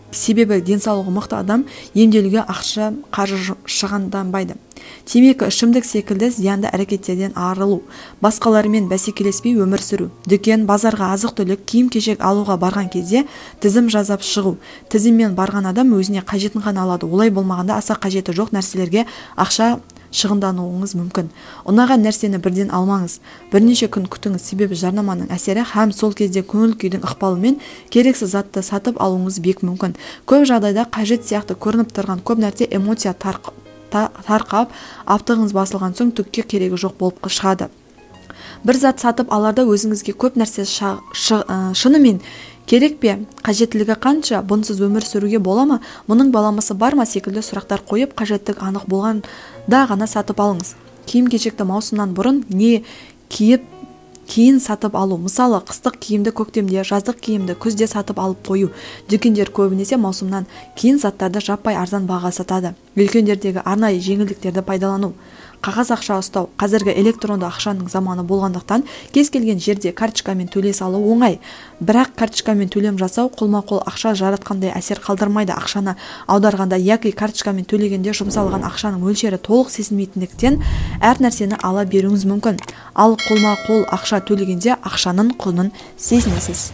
Себебі денсаулығы мықты адам емделуге ақша қаржы шығынданбайды. Темекі, ішімдік секілді зиянды әрекеттерден арылу, басқалармен бәсекелеспей өмір сүру, дүкен, базарға азық-түлік, киім-кешек алуға барған кезде тізім жазып шығу. Тізіммен барған адам өзіне қажетін ғана алады. Олай болмағанда аса қажеті жоқ нәрселерге ақша шығындануыңыз мүмкін. Ұнаған нәрсені бірден алмаңыз. Бірнеше күн күтіңіз, себебі жарнаманың әсері һәм сол кезде көңіл күйдің ықпалымен керексіз затты сатып алуыңыз бек мүмкін. Көп жағдайда қажет сияқты көрініп тұрған көп нәрсе эмоция тарқап, аптығыңыз басылған соң түкке керегі жоқ болып шығады. Бір зат сатып аларда өзіңізге көп нәрсе шынымен керек пе? Қажеттілігі қанша? Бұнсыз өмір сүруге бола ма? Мұның баламасы бар ма? Секілді сұрақтар қойып, қажеттік анық болғанда ғана сатып алыңыз. Киім-кешекті маусымнан бұрын не киіп кейін сатып алу. Мысалы, қыстық киімді көктемде, жаздық киімді күзде сатып алып қою. Дүкендер көбінесе маусымнан кейін заттарды жаппай арзан бағаға сатады. Үлкендердегі арнайы жеңілдіктерді пайдалану. Қағаз ақша ұстау. Қазіргі электронды ақшаның заманы болғандықтан кез келген жерде карточкамен төлей салу оңай. Бірақ карточкамен төлем жасау қолма-қол ақша жаратқандай әсер қалдырмайды. Ақшаны аударғанда яки карточкамен төлегенде жұмсалған ақшаның мөлшері толық сезілмейтіндіктен әр нәрсені ала беруіңіз мүмкін. Ал қолма-қол ақша төлегенде ақшаның құнын сезінесіз.